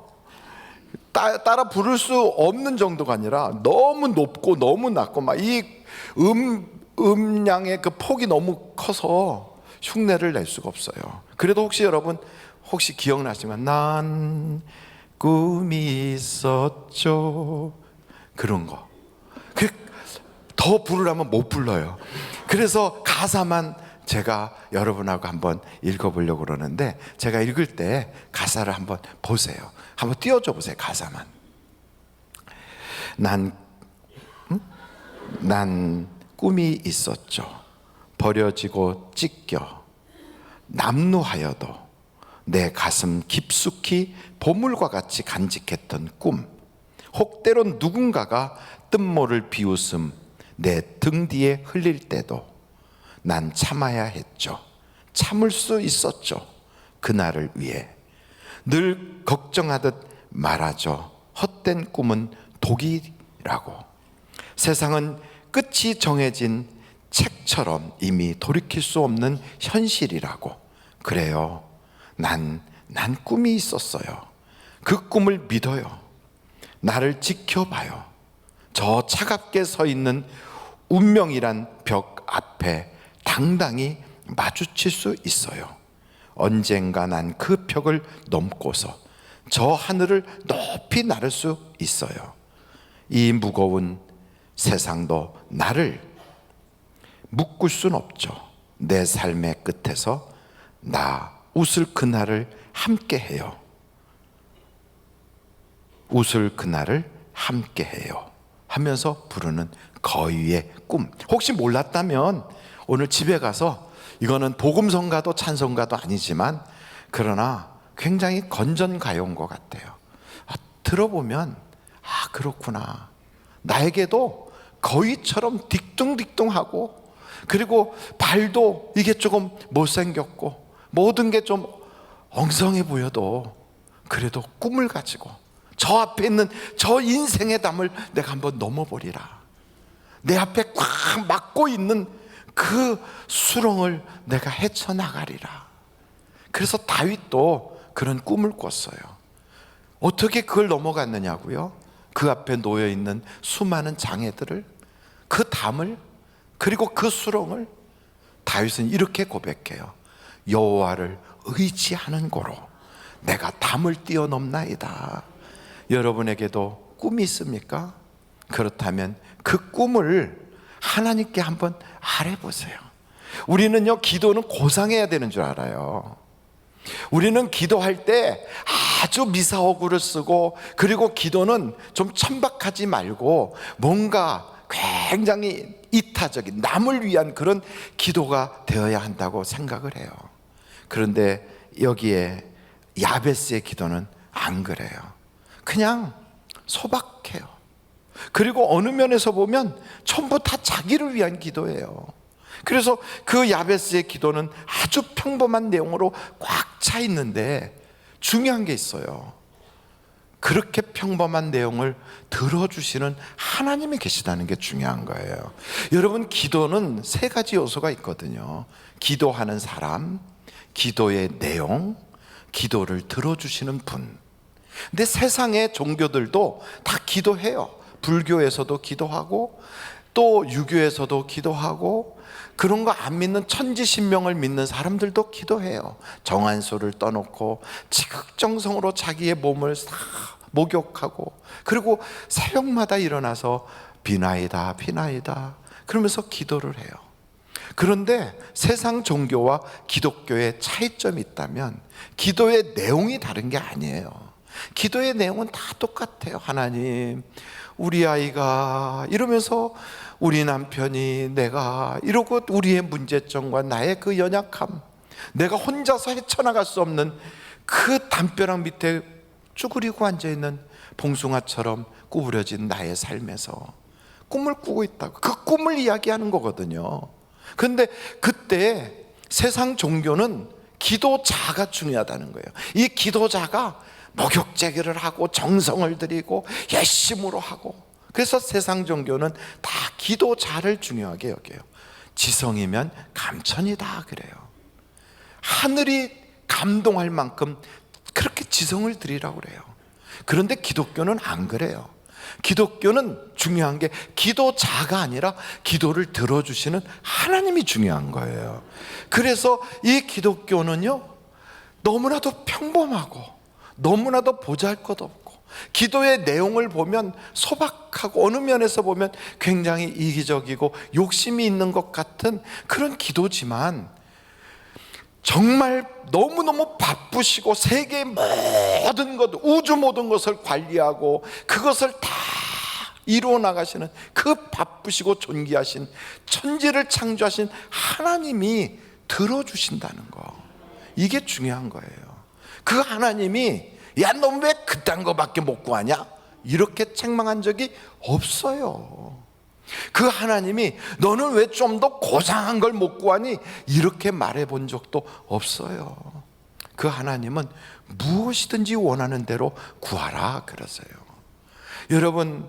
따라 부를 수 없는 정도가 아니라 너무 높고 너무 낮고 막 이 음량의 그 폭이 너무 커서 흉내를 낼 수가 없어요. 그래도 혹시 여러분 혹시 기억나시면 난 꿈이 있었죠, 그런 거. 더 부르려면 못 불러요. 그래서 가사만 제가 여러분하고 한번 읽어보려고 그러는데, 제가 읽을 때 가사를 한번 보세요. 한번 띄워줘 보세요. 가사만. 난 꿈이 있었죠. 버려지고 찢겨 남루하여도 내 가슴 깊숙이 보물과 같이 간직했던 꿈. 혹때론 누군가가 뜬모를 비웃음 내 등 뒤에 흘릴 때도 난 참아야 했죠. 참을 수 있었죠. 그날을 위해. 늘 걱정하듯 말하죠. 헛된 꿈은 독이라고. 세상은 끝이 정해진 책처럼 이미 돌이킬 수 없는 현실이라고. 그래요. 난 꿈이 있었어요. 그 꿈을 믿어요. 나를 지켜봐요. 저 차갑게 서 있는 운명이란 벽 앞에 당당히 마주칠 수 있어요. 언젠가 난 그 벽을 넘고서 저 하늘을 높이 나를 수 있어요. 이 무거운 세상도 나를 묶을 순 없죠. 내 삶의 끝에서 나 웃을 그날을 함께 해요. 웃을 그날을 함께 해요 하면서 부르는 거위의 꿈. 혹시 몰랐다면 오늘 집에 가서, 이거는 복음성가도 찬송가도 아니지만 그러나 굉장히 건전가요인 것 같아요. 들어보면 그렇구나, 나에게도 거위처럼 딕뚱딕뚱하고, 그리고 발도 이게 조금 못생겼고 모든 게 좀 엉성해 보여도 그래도 꿈을 가지고 저 앞에 있는 저 인생의 담을 내가 한번 넘어버리라, 내 앞에 꽉 막고 있는 그 수렁을 내가 헤쳐나가리라. 그래서 다윗도 그런 꿈을 꿨어요. 어떻게 그걸 넘어갔느냐고요? 그 앞에 놓여있는 수많은 장애들을, 그 담을, 그리고 그 수렁을 다윗은 이렇게 고백해요. 여호와를 의지하는 고로 내가 담을 뛰어넘나이다. 여러분에게도 꿈이 있습니까? 그렇다면 그 꿈을 하나님께 한번 아뢰보세요. 우리는요, 기도는 고상해야 되는 줄 알아요. 우리는 기도할 때 아주 미사오구를 쓰고, 그리고 기도는 좀 천박하지 말고 뭔가 굉장히 이타적인, 남을 위한 그런 기도가 되어야 한다고 생각을 해요. 그런데 여기에 야베스의 기도는 안 그래요. 그냥 소박해요. 그리고 어느 면에서 보면 전부 다 자기를 위한 기도예요. 그래서 그 야베스의 기도는 아주 평범한 내용으로 꽉 차 있는데 중요한 게 있어요. 그렇게 평범한 내용을 들어주시는 하나님이 계시다는 게 중요한 거예요. 여러분, 기도는 세 가지 요소가 있거든요. 기도하는 사람, 기도의 내용, 기도를 들어주시는 분. 근데 세상의 종교들도 다 기도해요. 불교에서도 기도하고, 또 유교에서도 기도하고, 그런 거 안 믿는 천지신명을 믿는 사람들도 기도해요. 정한수를 떠놓고 지극정성으로 자기의 몸을 다 목욕하고, 그리고 새벽마다 일어나서 비나이다 비나이다 그러면서 기도를 해요. 그런데 세상 종교와 기독교의 차이점이 있다면 기도의 내용이 다른 게 아니에요. 기도의 내용은 다 똑같아요. 하나님, 우리 아이가 이러면서, 우리 남편이, 내가 이러고, 우리의 문제점과 나의 그 연약함, 내가 혼자서 헤쳐나갈 수 없는 그 담벼락 밑에 쭈그리고 앉아있는 봉숭아처럼 구부려진 나의 삶에서 꿈을 꾸고 있다고, 그 꿈을 이야기하는 거거든요. 그런데 그때 세상 종교는 기도자가 중요하다는 거예요. 이 기도자가 목욕제기를 하고 정성을 들이고 열심으로 하고, 그래서 세상 종교는 다 기도자를 중요하게 여겨요. 지성이면 감천이다 그래요. 하늘이 감동할 만큼 그렇게 지성을 드리라고 그래요. 그런데 기독교는 안 그래요. 기독교는 중요한 게 기도자가 아니라 기도를 들어주시는 하나님이 중요한 거예요. 그래서 이 기독교는요, 너무나도 평범하고 너무나도 보잘것없고, 기도의 내용을 보면 소박하고, 어느 면에서 보면 굉장히 이기적이고 욕심이 있는 것 같은 그런 기도지만, 정말 너무너무 바쁘시고 세계의 모든 것, 우주 모든 것을 관리하고 그것을 다 이루어 나가시는 그 바쁘시고 존귀하신, 천지를 창조하신 하나님이 들어주신다는 거, 이게 중요한 거예요. 그 하나님이, 야, 너 왜 그딴 거밖에 못 구하냐? 이렇게 책망한 적이 없어요. 그 하나님이, 너는 왜 좀 더 고상한 걸 못 구하니? 이렇게 말해 본 적도 없어요. 그 하나님은 무엇이든지 원하는 대로 구하라 그러세요. 여러분,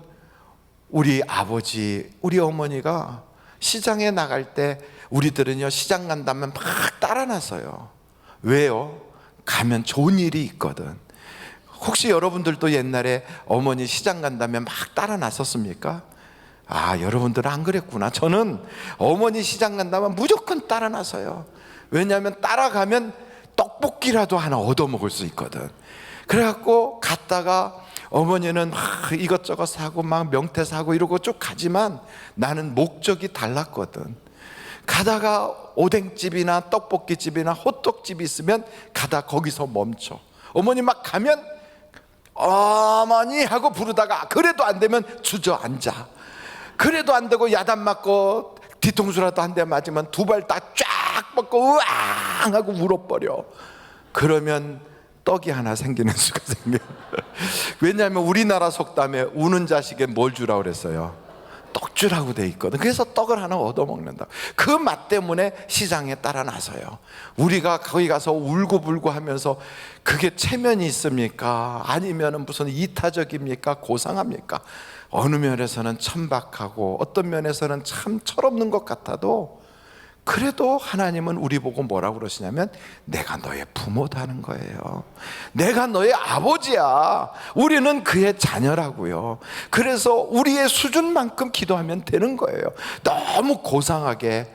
우리 아버지, 우리 어머니가 시장에 나갈 때 우리들은요, 시장 간다면 막 따라 나서요. 왜요? 가면 좋은 일이 있거든. 혹시 여러분들도 옛날에 어머니 시장 간다면 막 따라 나섰습니까? 아, 여러분들은 안 그랬구나. 저는 어머니 시장 간다면 무조건 따라 나서요. 왜냐하면 따라가면 떡볶이라도 하나 얻어먹을 수 있거든. 그래갖고 갔다가 어머니는 막 이것저것 사고 막 명태 사고 이러고 쭉 가지만 나는 목적이 달랐거든. 가다가 오뎅집이나 떡볶이집이나 호떡집이 있으면 가다 거기서 멈춰. 어머니 막 가면 어머니 하고 부르다가 그래도 안 되면 주저앉아. 그래도 안 되고 야단 맞고 뒤통수라도 한 대 맞으면 두 발 다 쫙 뻗고 으앙 하고 울어버려. 그러면 떡이 하나 생기는 수가 생겨. 왜냐하면 우리나라 속담에 우는 자식에 뭘 주라고 그랬어요? 떡주라고 돼 있거든. 그래서 떡을 하나 얻어먹는다. 그 맛 때문에 시장에 따라 나서요. 우리가 거기 가서 울고불고 하면서 그게 체면이 있습니까? 아니면 무슨 이타적입니까? 고상합니까? 어느 면에서는 천박하고 어떤 면에서는 참 철없는 것 같아도 그래도 하나님은 우리 보고 뭐라고 그러시냐면 내가 너의 부모다 하는 거예요. 내가 너의 아버지야. 우리는 그의 자녀라고요. 그래서 우리의 수준만큼 기도하면 되는 거예요. 너무 고상하게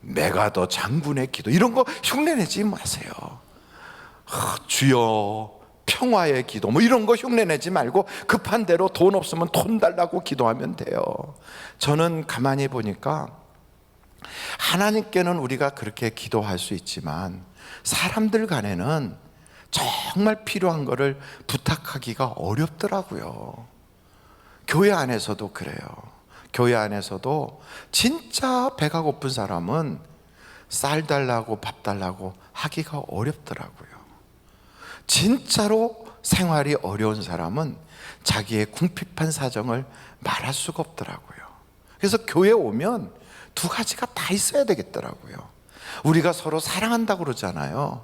내가 더 장군의 기도 이런 거 흉내내지 마세요. 주여 평화의 기도 뭐 이런 거 흉내내지 말고 급한 대로 돈 없으면 돈 달라고 기도하면 돼요. 저는 가만히 보니까 하나님께는 우리가 그렇게 기도할 수 있지만 사람들 간에는 정말 필요한 거를 부탁하기가 어렵더라고요. 교회 안에서도 그래요. 교회 안에서도 진짜 배가 고픈 사람은 쌀 달라고 밥 달라고 하기가 어렵더라고요. 진짜로 생활이 어려운 사람은 자기의 궁핍한 사정을 말할 수가 없더라고요. 그래서 교회 오면 두 가지가 다 있어야 되겠더라고요. 우리가 서로 사랑한다고 그러잖아요.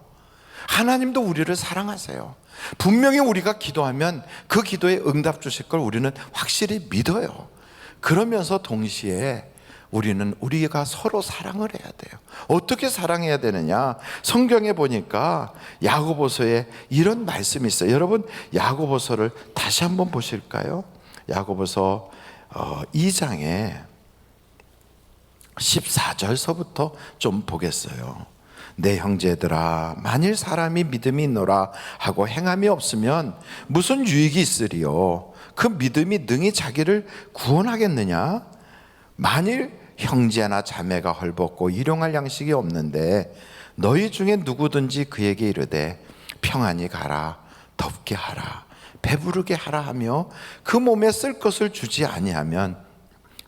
하나님도 우리를 사랑하세요. 분명히 우리가 기도하면 그 기도에 응답 주실 걸 우리는 확실히 믿어요. 그러면서 동시에 우리는 우리가 서로 사랑을 해야 돼요. 어떻게 사랑해야 되느냐? 성경에 보니까 야고보서에 이런 말씀이 있어요. 여러분 야고보서를 다시 한번 보실까요? 야고보서 2장에 14절서부터 좀 보겠어요. 내 형제들아 만일 사람이 믿음이 있노라 하고 행함이 없으면 무슨 유익이 있으리요? 그 믿음이 능히 자기를 구원하겠느냐? 만일 형제나 자매가 헐벗고 일용할 양식이 없는데 너희 중에 누구든지 그에게 이르되 평안히 가라 덥게 하라 배부르게 하라 하며 그 몸에 쓸 것을 주지 아니하면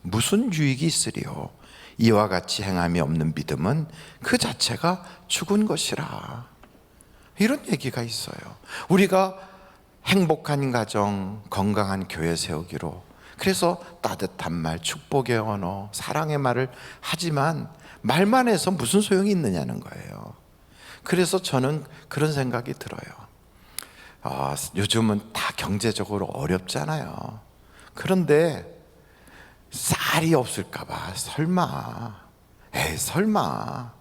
무슨 유익이 있으리요? 이와 같이 행함이 없는 믿음은 그 자체가 죽은 것이라. 이런 얘기가 있어요. 우리가 행복한 가정, 건강한 교회 세우기로 그래서 따뜻한 말, 축복의 언어, 사랑의 말을 하지만 말만 해서 무슨 소용이 있느냐는 거예요. 그래서 저는 그런 생각이 들어요. 요즘은 다 경제적으로 어렵잖아요. 그런데 쌀이 없을까봐 설마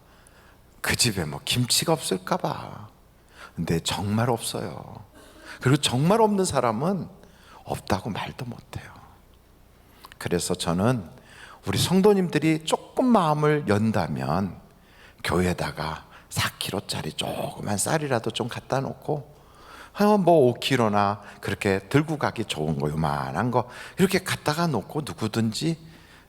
그 집에 뭐 김치가 없을까봐. 근데 정말 없어요. 그리고 정말 없는 사람은 없다고 말도 못해요. 그래서 저는 우리 성도님들이 조금 마음을 연다면 교회에다가 4kg짜리 조그만 쌀이라도 좀 갖다 놓고 뭐 5kg나 그렇게 들고 가기 좋은 거 요만한 거 이렇게 갖다가 놓고 누구든지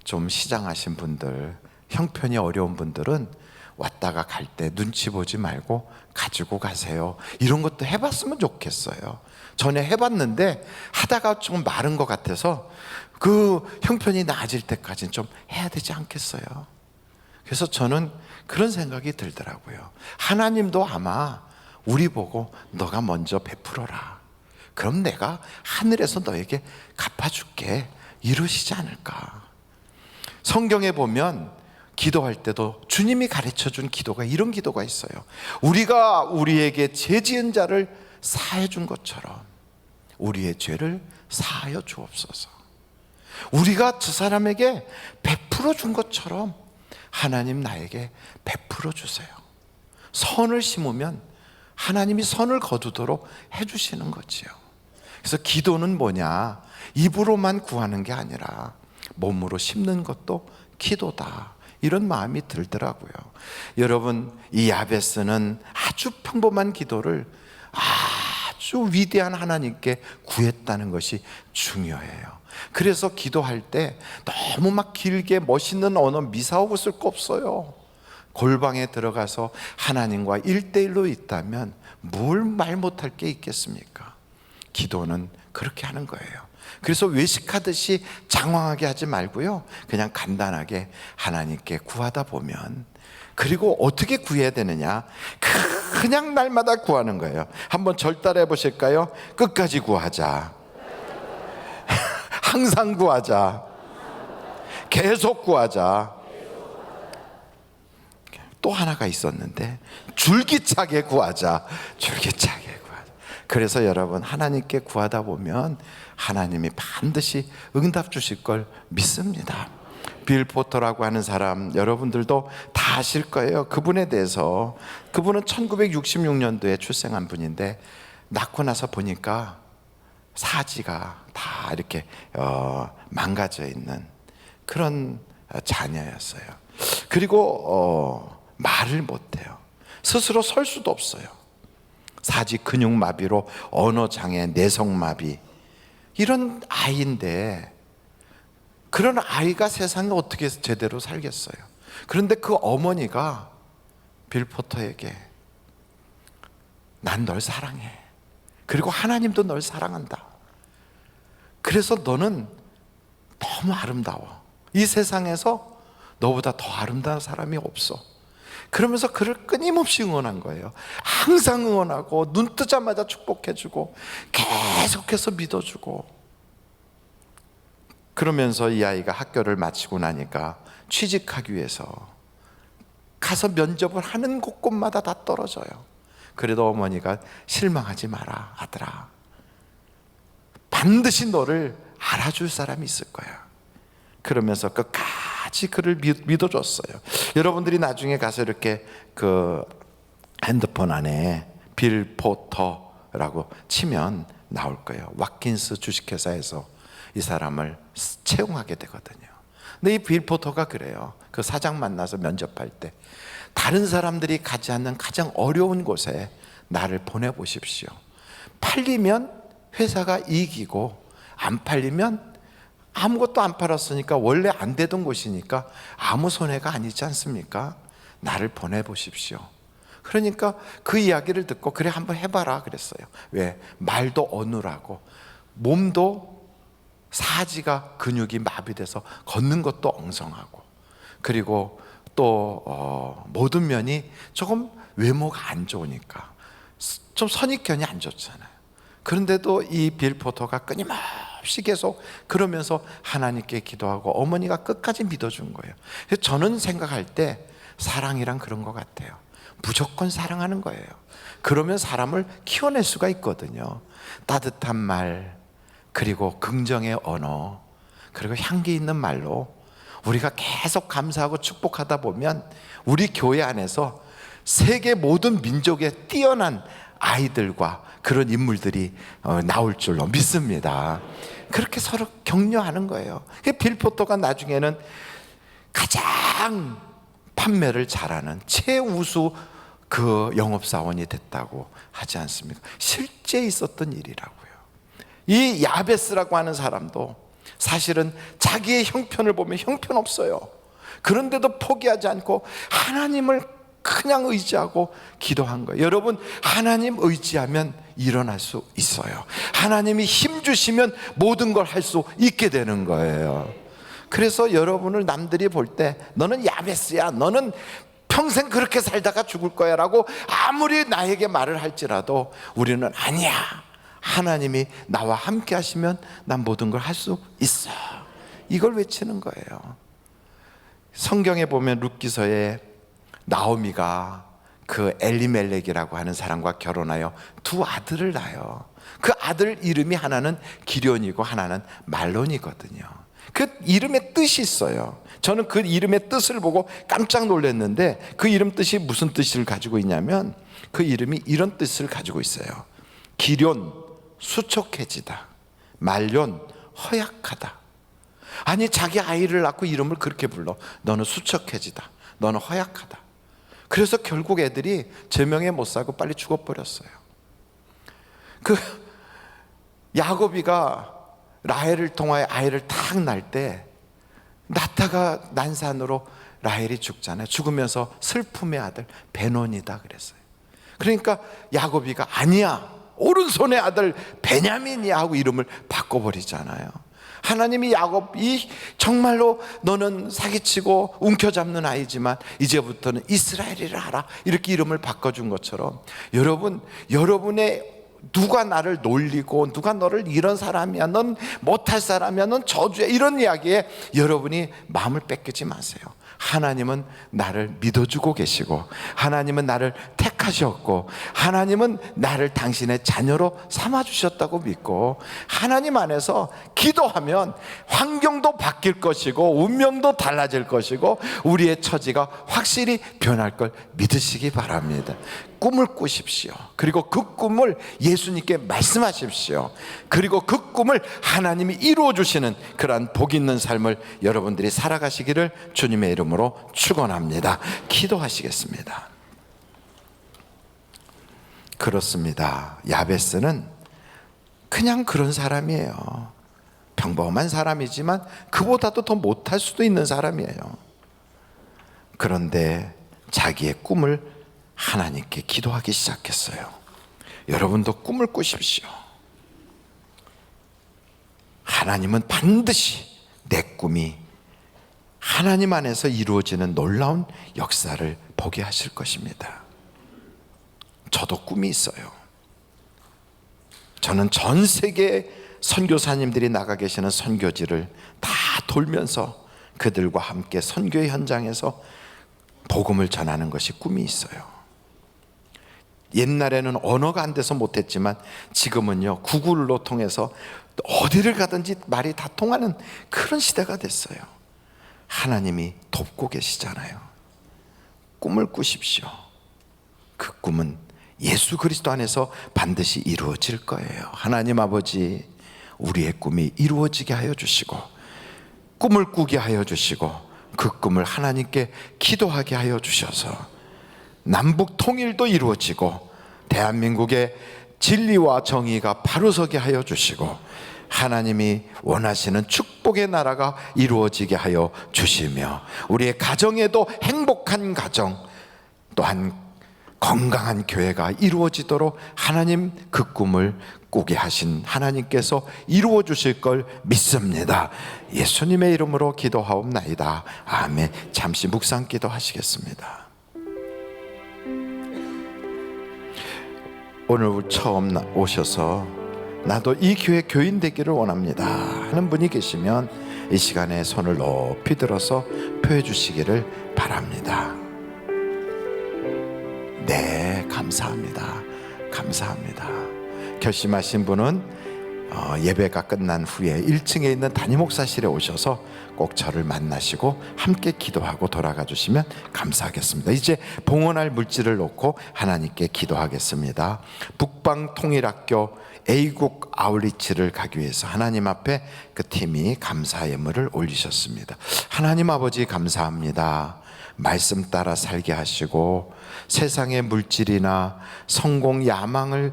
좀 시장하신 분들 형편이 어려운 분들은 왔다가 갈 때 눈치 보지 말고 가지고 가세요. 이런 것도 해봤으면 좋겠어요. 전에 해봤는데 하다가 좀 마른 것 같아서 그 형편이 나아질 때까지는 좀 해야 되지 않겠어요? 그래서 저는 그런 생각이 들더라고요. 하나님도 아마 우리 보고 너가 먼저 베풀어라. 그럼 내가 하늘에서 너에게 갚아줄게. 이러시지 않을까. 성경에 보면 기도할 때도 주님이 가르쳐준 기도가 이런 기도가 있어요. 우리가 우리에게 죄 지은 자를 사해 준 것처럼 우리의 죄를 사하여 주옵소서. 우리가 저 사람에게 베풀어 준 것처럼 하나님 나에게 베풀어 주세요. 선을 심으면 하나님이 선을 거두도록 해주시는 거지요. 그래서 기도는 뭐냐? 입으로만 구하는 게 아니라 몸으로 심는 것도 기도다. 이런 마음이 들더라고요. 여러분, 이 야베스는 아주 평범한 기도를 아주 위대한 하나님께 구했다는 것이 중요해요. 그래서 기도할 때 너무 막 길게 멋있는 언어 미사오고 쓸 거 없어요. 골방에 들어가서 하나님과 1대1로 있다면 뭘 말 못할 게 있겠습니까? 기도는 그렇게 하는 거예요. 그래서 외식하듯이 장황하게 하지 말고요, 그냥 간단하게 하나님께 구하다 보면, 그리고 어떻게 구해야 되느냐? 그냥 날마다 구하는 거예요. 한번 절 따라해 보실까요? 끝까지 구하자. 항상 구하자. 계속 구하자. 또 하나가 있었는데, 줄기차게 구하자. 줄기차게 구하자. 그래서 여러분, 하나님께 구하다 보면 하나님이 반드시 응답 주실 걸 믿습니다. 빌 포터라고 하는 사람, 여러분들도 다 아실 거예요. 그분에 대해서. 그분은 1966년도에 출생한 분인데, 낳고 나서 보니까 사지가 다 이렇게 망가져 있는 그런 자녀였어요. 그리고 말을 못해요. 스스로 설 수도 없어요. 사지 근육마비로 언어장애, 내성마비, 이런 아이인데, 그런 아이가 세상에 어떻게 제대로 살겠어요? 그런데 그 어머니가 빌 포터에게 난 널 사랑해. 그리고 하나님도 널 사랑한다. 그래서 너는 너무 아름다워. 이 세상에서 너보다 더 아름다운 사람이 없어. 그러면서 그를 끊임없이 응원한 거예요. 항상 응원하고 눈 뜨자마자 축복해주고 계속해서 믿어주고. 그러면서 이 아이가 학교를 마치고 나니까 취직하기 위해서 가서 면접을 하는 곳곳마다 다 떨어져요. 그래도 어머니가 실망하지 마라, 아들아. 반드시 너를 알아줄 사람이 있을 거야. 그러면서 끝까지 그를 믿어줬어요. 여러분들이 나중에 가서 이렇게 그 핸드폰 안에 빌 포터라고 치면 나올 거예요. 왓킨스 주식회사에서 이 사람을 채용하게 되거든요. 근데 이 빌 포터가 그래요. 그 사장 만나서 면접할 때, 다른 사람들이 가지 않는 가장 어려운 곳에 나를 보내보십시오. 팔리면 회사가 이기고, 안 팔리면 아무것도 안 팔았으니까 원래 안 되던 곳이니까 아무 손해가 아니지 않습니까? 나를 보내보십시오. 그러니까 그 이야기를 듣고, 그래 한번 해봐라 그랬어요. 왜? 말도 어눌하고 몸도 사지가 근육이 마비돼서 걷는 것도 엉성하고, 그리고 또 모든 면이 조금 외모가 안 좋으니까 좀 선입견이 안 좋잖아요. 그런데도 이 빌 포터가 끊임없이 계속 그러면서 하나님께 기도하고 어머니가 끝까지 믿어준 거예요. 그래서 저는 생각할 때 사랑이란 그런 것 같아요. 무조건 사랑하는 거예요. 그러면 사람을 키워낼 수가 있거든요. 따뜻한 말, 그리고 긍정의 언어, 그리고 향기 있는 말로 우리가 계속 감사하고 축복하다 보면 우리 교회 안에서 세계 모든 민족에 뛰어난 아이들과 그런 인물들이 나올 줄로 믿습니다. 그렇게 서로 격려하는 거예요. 빌 포터가 나중에는 가장 판매를 잘하는 최우수 그 영업사원이 됐다고 하지 않습니까? 실제 있었던 일이라고요. 이 야베스라고 하는 사람도 사실은 자기의 형편을 보면 형편없어요. 그런데도 포기하지 않고 하나님을 그냥 의지하고 기도한 거예요. 여러분, 하나님 의지하면 일어날 수 있어요. 하나님이 힘 주시면 모든 걸 할 수 있게 되는 거예요. 그래서 여러분을 남들이 볼 때 너는 야베스야, 너는 평생 그렇게 살다가 죽을 거야 라고 아무리 나에게 말을 할지라도 우리는 아니야, 하나님이 나와 함께 하시면 난 모든 걸 할 수 있어, 이걸 외치는 거예요. 성경에 보면 룻기서에 나오미가 그 엘리멜렉이라고 하는 사람과 결혼하여 두 아들을 낳아요. 그 아들 이름이 하나는 기련이고 하나는 말론이거든요. 그 이름의 뜻이 있어요. 저는 그 이름의 뜻을 보고 깜짝 놀랐는데, 그 이름 뜻이 무슨 뜻을 가지고 있냐면 그 이름이 이런 뜻을 가지고 있어요. 기련, 수척해지다. 말년 허약하다. 아니 자기 아이를 낳고 이름을 그렇게 불러. 너는 수척해지다. 너는 허약하다. 그래서 결국 애들이 제명에 못 살고 빨리 죽어버렸어요. 그 야곱이가 라헬을 통하여 아이를 탁 낳을 때 낳다가 난산으로 라헬이 죽잖아요. 죽으면서 슬픔의 아들 베논이다 그랬어요. 그러니까 야곱이가 아니야, 오른손의 아들 베냐민이야 하고 이름을 바꿔버리잖아요. 하나님이 야곱이 정말로 너는 사기치고 움켜잡는 아이지만 이제부터는 이스라엘이라 하라 이렇게 이름을 바꿔준 것처럼 여러분의 누가 나를 놀리고 누가 너를 이런 사람이야, 넌 못할 사람이야, 넌 저주야 이런 이야기에 여러분이 마음을 뺏기지 마세요. 하나님은 나를 믿어주고 계시고 하나님은 나를 택하셨고 하나님은 나를 당신의 자녀로 삼아주셨다고 믿고 하나님 안에서 기도하면 환경도 바뀔 것이고 운명도 달라질 것이고 우리의 처지가 확실히 변할 걸 믿으시기 바랍니다. 꿈을 꾸십시오. 그리고 그 꿈을 예수님께 말씀하십시오. 그리고 그 꿈을 하나님이 이루어 주시는 그러한 복 있는 삶을 여러분들이 살아가시기를 주님의 이름으로 축원합니다. 기도하시겠습니다. 그렇습니다. 야베스는 그냥 그런 사람이에요. 평범한 사람이지만 그보다도 더 못할 수도 있는 사람이에요. 그런데 자기의 꿈을 하나님께 기도하기 시작했어요. 여러분도 꿈을 꾸십시오. 하나님은 반드시 내 꿈이 하나님 안에서 이루어지는 놀라운 역사를 보게 하실 것입니다. 저도 꿈이 있어요. 저는 전 세계 선교사님들이 나가 계시는 선교지를 다 돌면서 그들과 함께 선교의 현장에서 복음을 전하는 것이 꿈이 있어요. 옛날에는 언어가 안 돼서 못했지만 지금은요 구글로 통해서 어디를 가든지 말이 다 통하는 그런 시대가 됐어요. 하나님이 돕고 계시잖아요. 꿈을 꾸십시오. 그 꿈은 예수 그리스도 안에서 반드시 이루어질 거예요. 하나님 아버지, 우리의 꿈이 이루어지게 하여 주시고 꿈을 꾸게 하여 주시고 그 꿈을 하나님께 기도하게 하여 주셔서 남북 통일도 이루어지고 대한민국의 진리와 정의가 바로서게 하여 주시고 하나님이 원하시는 축복의 나라가 이루어지게 하여 주시며 우리의 가정에도 행복한 가정 또한 건강한 교회가 이루어지도록 하나님 그 꿈을 꾸게 하신 하나님께서 이루어 주실 걸 믿습니다. 예수님의 이름으로 기도하옵나이다. 아멘. 잠시 묵상 기도하시겠습니다. 오늘 처음 오셔서 나도 이 교회 교인 되기를 원합니다 하는 분이 계시면 이 시간에 손을 높이 들어서 표해 주시기를 바랍니다. 네, 감사합니다. 감사합니다. 결심하신 분은 예배가 끝난 후에 1층에 있는 담임 목사실에 오셔서 꼭 저를 만나시고 함께 기도하고 돌아가 주시면 감사하겠습니다. 이제 봉헌할 물질을 놓고 하나님께 기도하겠습니다. 북방통일학교 A국 아울리치를 가기 위해서 하나님 앞에 그 팀이 감사의 예물을 올리셨습니다. 하나님 아버지 감사합니다. 말씀 따라 살게 하시고 세상의 물질이나 성공 야망을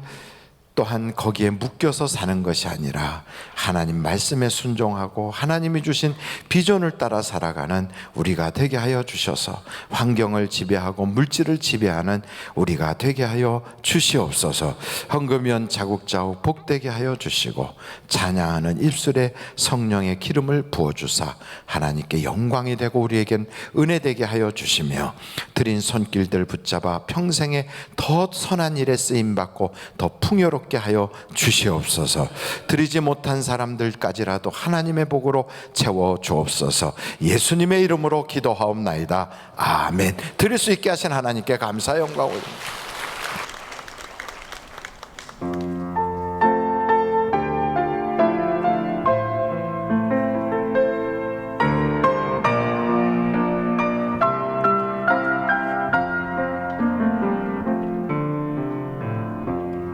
또한 거기에 묶여서 사는 것이 아니라 하나님 말씀에 순종하고 하나님이 주신 비전을 따라 살아가는 우리가 되게 하여 주셔서 환경을 지배하고 물질을 지배하는 우리가 되게 하여 주시옵소서. 헌금연 자국자국 복되게 하여 주시고 찬양하는 입술에 성령의 기름을 부어주사 하나님께 영광이 되고 우리에겐 은혜 되게 하여 주시며 드린 손길들 붙잡아 평생에 더 선한 일에 쓰임받고 더 풍요롭게 하여 주시옵소서. 드리지 못한 사람들까지라도 하나님의 복으로 채워 주옵소서. 예수님의 이름으로 기도하옵나이다. 아멘. 드릴 수 있게 하신 하나님께 감사 영광 올립니다.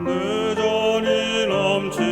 내 전이 넘치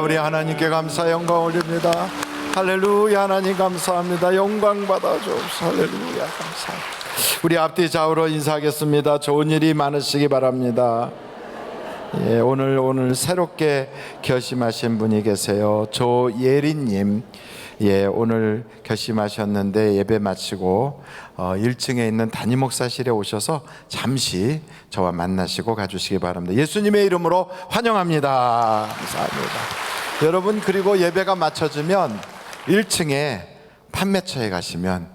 우리 하나님께 감사 영광 올립니다. 할렐루야. 하나님 감사합니다. 영광 받아 주옵소서. 할렐루야. 감사합니다. 우리 앞뒤 좌우로 인사하겠습니다. 좋은 일이 많으시기 바랍니다. 예, 오늘 새롭게 결심하신 분이 계세요. 조예린님. 예, 오늘 결심하셨는데 예배 마치고 1층에 있는 담임 목사실에 오셔서 잠시 저와 만나시고 가주시기 바랍니다. 예수님의 이름으로 환영합니다. 감사합니다. 여러분, 그리고 예배가 마쳐지면 1층에 판매처에 가시면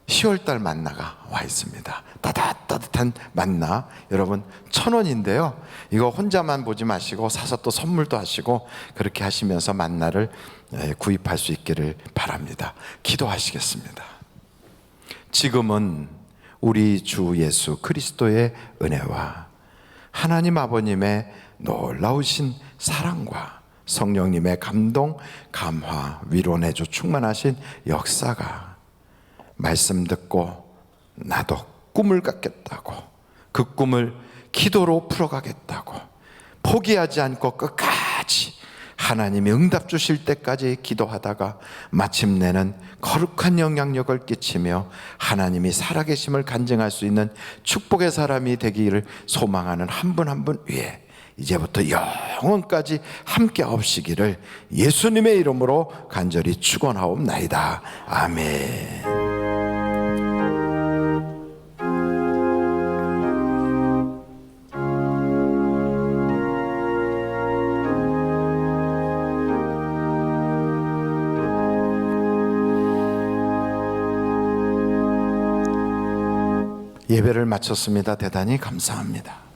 10월달 만나가 와 있습니다. 따뜻한 만나, 여러분 1,000원인데요 이거 혼자만 보지 마시고 사서 또 선물도 하시고 그렇게 하시면서 만나를 구입할 수 있기를 바랍니다. 기도하시겠습니다. 지금은 우리 주 예수 그리스도의 은혜와 하나님 아버님의 놀라우신 사랑과 성령님의 감동, 감화, 위로 내주 충만하신 역사가 말씀 듣고 나도 꿈을 갖겠다고, 그 꿈을 기도로 풀어가겠다고 포기하지 않고 끝까지 하나님이 응답 주실 때까지 기도하다가 마침내는 거룩한 영향력을 끼치며 하나님이 살아계심을 간증할 수 있는 축복의 사람이 되기를 소망하는 한 분 한 분 위에 이제부터 영원까지 함께 하옵시기를 예수님의 이름으로 간절히 축원하옵나이다. 아멘. 예배를 마쳤습니다. 대단히 감사합니다.